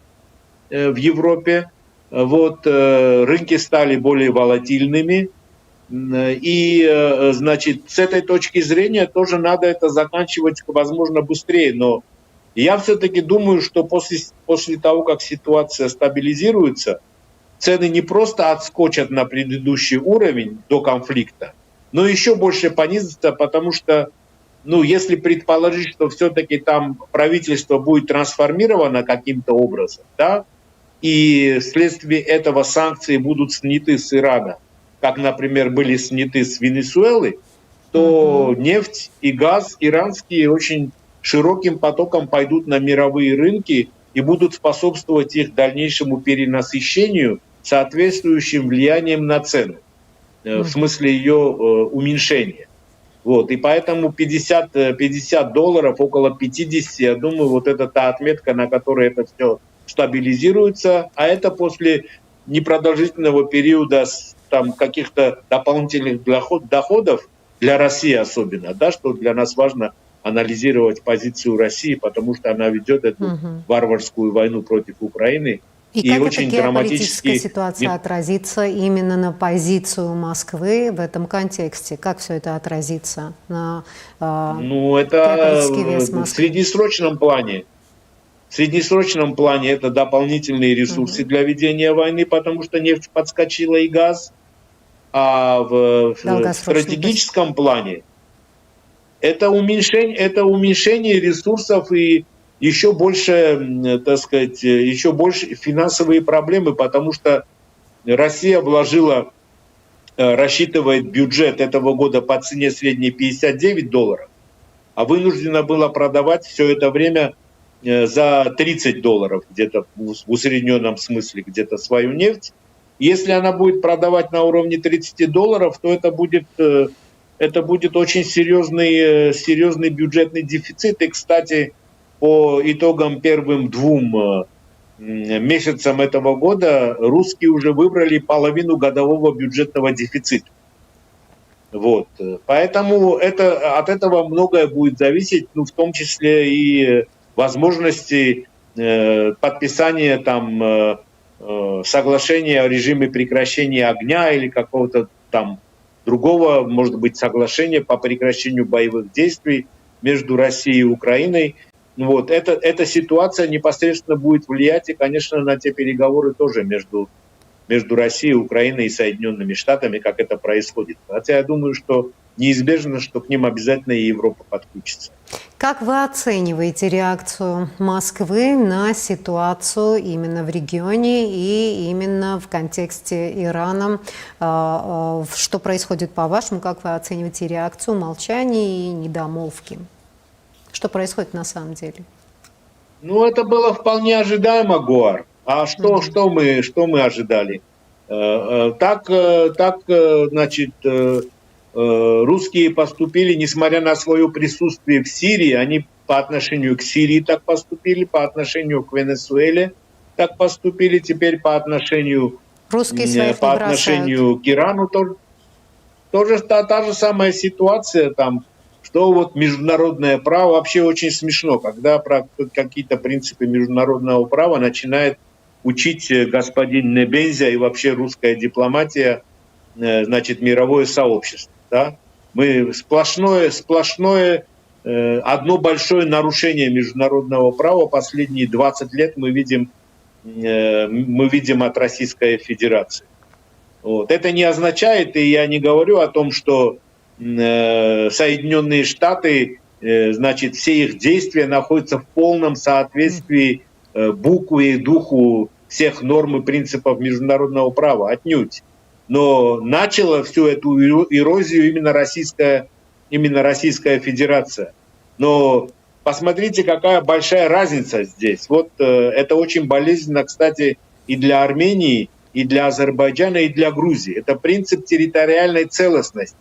в Европе. Рынки стали более волатильными. И, значит, с этой точки зрения тоже надо это заканчивать, возможно, быстрее. Но я все-таки думаю, что после того, как ситуация стабилизируется, цены не просто отскочат на предыдущий уровень до конфликта, но еще больше понизятся, потому что, если предположить, что все-таки там правительство будет трансформировано каким-то образом, да, и вследствие этого санкции будут сняты с Ирана, как, например, были сняты с Венесуэлы, то нефть и газ иранские очень широким потоком пойдут на мировые рынки и будут способствовать их дальнейшему перенасыщению соответствующим влиянием на цену, в смысле ее уменьшения. И поэтому $50, около 50, я думаю, это та отметка, на которой это все стабилизируется, а это после непродолжительного периода каких-то дополнительных доходов для России особенно, да, что для нас важно анализировать позицию России, потому что она ведет эту варварскую войну против Украины. И как очень эта геополитическая ситуация отразится именно на позицию Москвы в этом контексте? Как все это отразится на это в среднесрочном плане. В среднесрочном плане это дополнительные ресурсы для ведения войны, потому что нефть подскочила и газ. А в стратегическом плане это уменьшение ресурсов и еще больше, так сказать, еще больше финансовые проблемы, потому что Россия рассчитывает бюджет этого года по цене средней $59, а вынуждена была продавать все это время за $30 где-то в усредненном смысле, где-то свою нефть. Если она будет продавать на уровне $30, то это будет очень серьезный бюджетный дефицит. И, кстати, по итогам первым 2 месяцам этого года русские уже выбрали половину годового бюджетного дефицита. Вот. Поэтому от этого многое будет зависеть, ну, в том числе и возможности подписания там соглашения о режиме прекращения огня или какого-то там другого, может быть, соглашения по прекращению боевых действий между Россией и Украиной. Вот. Эта ситуация непосредственно будет влиять и, конечно, на те переговоры тоже между Россией, Украиной и Соединенными Штатами, как это происходит. Хотя я думаю, что неизбежно, что к ним обязательно и Европа подключится. Как вы оцениваете реакцию Москвы на ситуацию именно в регионе и именно в контексте Ирана? Что происходит по-вашему? Как вы оцениваете реакцию, молчание и недомолвки? Что происходит на самом деле? Ну, это было вполне ожидаемо, Гуар. А что мы ожидали? Значит, русские поступили, несмотря на свое присутствие в Сирии, они по отношению к Сирии так поступили, по отношению к Венесуэле так поступили, теперь по отношению к Ирану тоже та же самая ситуация там, что вот международное право вообще очень смешно, когда про какие-то принципы международного права начинает учить господин Небензя и вообще русская дипломатия, значит, мировое сообщество. Да? Мы сплошное одно большое нарушение международного права последние 20 лет мы видим от Российской Федерации. Вот. Это не означает, и я не говорю о том, что Соединенные Штаты, значит, все их действия находятся в полном соответствии букве и духу всех норм и принципов международного права, отнюдь. Но начала всю эту эрозию именно Российская Федерация. Но посмотрите, какая большая разница здесь. Вот это очень болезненно, кстати, и для Армении, и для Азербайджана, и для Грузии. Это принцип территориальной целостности,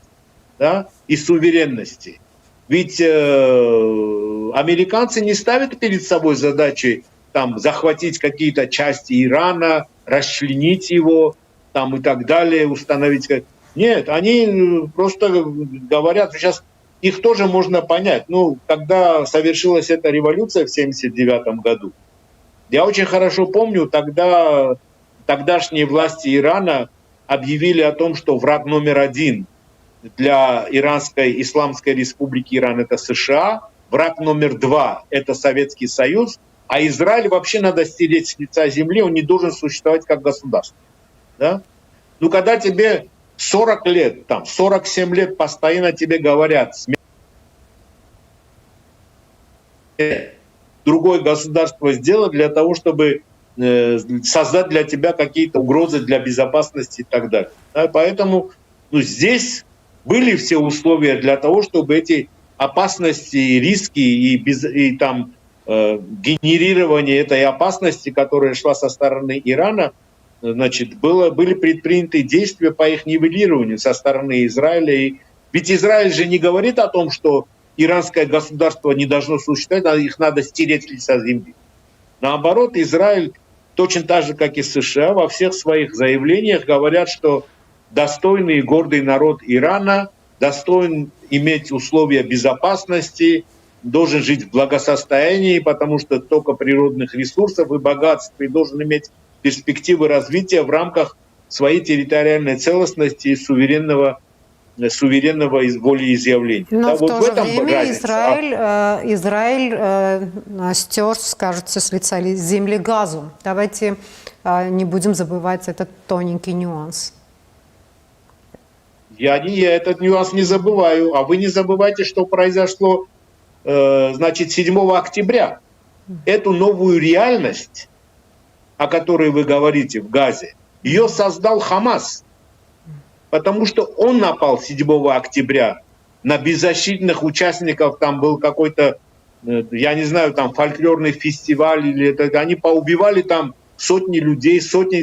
да, и суверенности. Ведь американцы не ставят перед собой задачи там, захватить какие-то части Ирана, расчленить его, там, и так далее, установить. Нет, они просто говорят, сейчас их тоже можно понять. Ну, когда совершилась эта революция в 1979 году, я очень хорошо помню, тогда тогдашние власти Ирана объявили о том, что враг номер 1 для Иранской Исламской Республики Иран — это США, враг номер 2 — это Советский Союз, а Израиль вообще надо стереть с лица земли, он не должен существовать как государство. Да? Ну, когда тебе 40 лет, там, 47 лет постоянно тебе говорят, другое государство сделать для того, чтобы создать для тебя какие-то угрозы для безопасности и так далее. Да? Поэтому здесь были все условия для того, чтобы эти опасности, риски и генерирование этой опасности, которая шла со стороны Ирана, значит, были предприняты действия по их нивелированию со стороны Израиля. Ведь Израиль же не говорит о том, что иранское государство не должно существовать, а их надо стереть с лица земли. Наоборот, Израиль, точно так же, как и США, во всех своих заявлениях говорят, что достойный и гордый народ Ирана достоин иметь условия безопасности, должен жить в благосостоянии, потому что только природных ресурсов и богатств, и должен иметь перспективы развития в рамках своей территориальной целостности и суверенного суверенного волеизъявления. Но да, в вот то в же этом время разница. Израиль стер, кажется, с лица земли газу. Давайте не будем забывать этот тоненький нюанс. Я этот нюанс не забываю. А вы не забывайте, что произошло, значит, 7 октября. Эту новую реальность, о которой вы говорите в Газе, ее создал Хамас. Потому что он напал 7 октября на беззащитных участников. Там был какой-то, я не знаю, там фольклорный фестиваль. Или это, они поубивали там сотни людей, сотни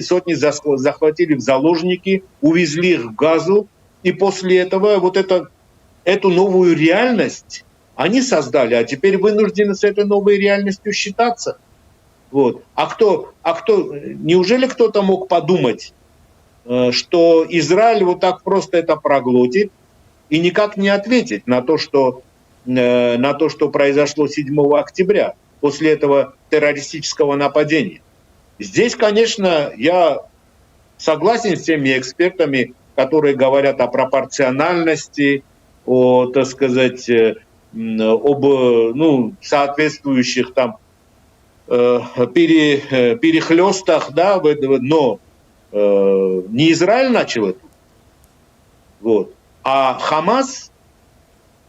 захватили в заложники, увезли их в Газу. И после этого вот эту новую реальность они создали, а теперь вынуждены с этой новой реальностью считаться. Вот. Неужели кто-то мог подумать, что Израиль вот так просто это проглотит и никак не ответит на то, что произошло 7 октября после этого террористического нападения? Здесь, конечно, я согласен с теми экспертами, которые говорят о пропорциональности, о, так сказать, об соответствующих там перехлестах, да, но не Израиль начал это, вот, а Хамас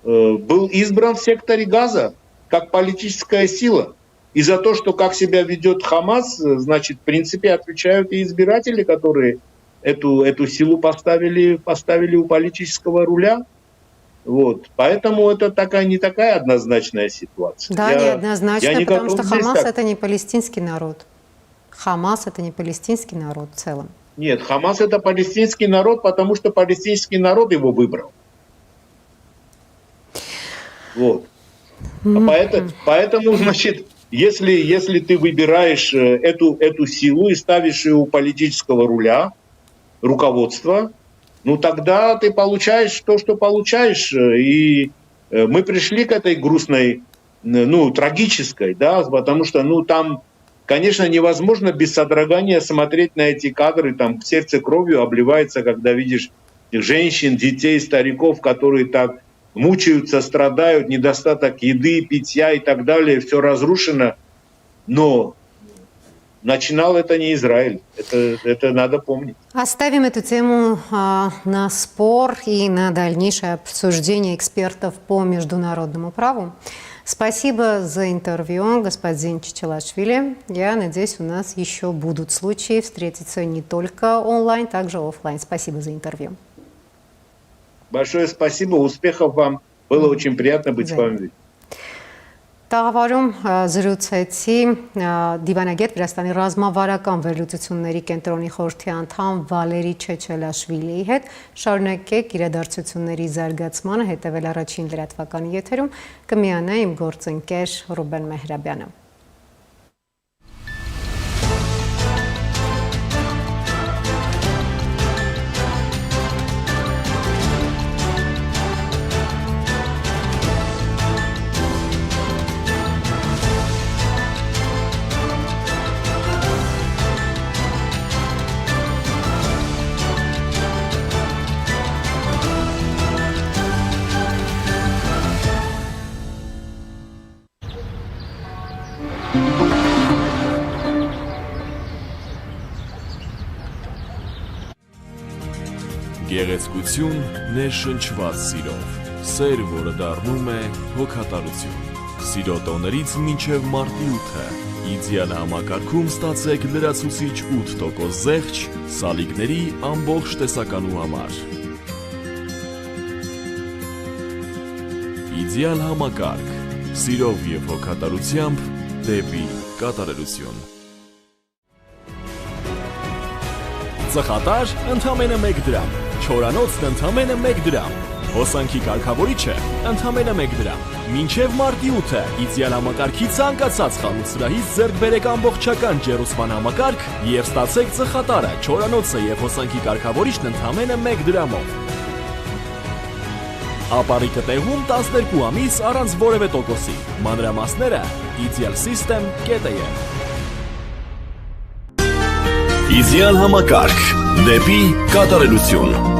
был избран в секторе Газа как политическая сила. И за то, что как себя ведет Хамас, значит, в принципе, отвечают и избиратели, которые эту силу поставили у политического руля. Вот. Поэтому это не такая однозначная ситуация. Да, неоднозначная, потому что Хамас это не палестинский народ. Хамас это не палестинский народ в целом. Нет, Хамас это палестинский народ, потому что палестинский народ его выбрал. Вот. Поэтому, значит, если ты выбираешь эту силу и ставишь ее у политического руля, руководства, ну тогда ты получаешь то, что получаешь. И мы пришли к этой грустной, трагической, да, потому что, там, конечно, невозможно без содрогания смотреть на эти кадры, там сердце кровью обливается, когда видишь женщин, детей, стариков, которые так мучаются, страдают, недостаток еды, питья и так далее, все разрушено. Но начинал это не Израиль, это надо помнить. Оставим эту тему на спор и на дальнейшее обсуждение экспертов по международному праву. Спасибо за интервью, господин Чичилашвили. Я надеюсь, у нас еще будут случаи встретиться не только онлайн, также офлайн. Спасибо за интервью. Большое спасибо, успехов вам. Было очень приятно быть с вами. Տաղավարում զրուցեցի դիվանագետ Վրաստանի ռազմավարական վերլուծությունների կենտրոնի խորհրդի անդամ Վալերի Չեչելաշվիլիի հետ։ Շարունակեք իրադարձությունների զարգացմանը հետևել առաջին լրատվականի եթերում, կմիանա իմ գործընկեր Ռուբեն Մեհրաբյանը։ Գեղեցկություն ներշնչված սիրով, սեր, որը դառնում է հոգատարություն։ Սիրո տոներից մինչև մարտի 8-ը, իդեալ համակարգում ստացեք լրացուցիչ 8% զեղչ սալիկների ամբողջ տեսականու համար։ Իդեալ համակարգ, սիրով և հոգատարությամբ դեպի կատարելություն։ Ծխատար ընդամենը 1 դրամ, չորանոցն ընդամենը 1 դրամ, հոսանքի կարգավորիչը ընդամենը 1 դրամ, մինչև մարտի 8-ը իդեալ համակարգի ցանկացած խանութ սրահից ձեռք բերեք ամբողջական ջերուսման համակարգ և ստացեք ծխատարը, չորանոցը և հոսանքի կարգավորիչն ընդամենը 1 դրամով։ Ապարիկը տեղում 12 ամիս առանց որևէ տոկոսի, մանրամասները idealsystem.am։ Իդեալ համակարգ, դեպի կատարելություն։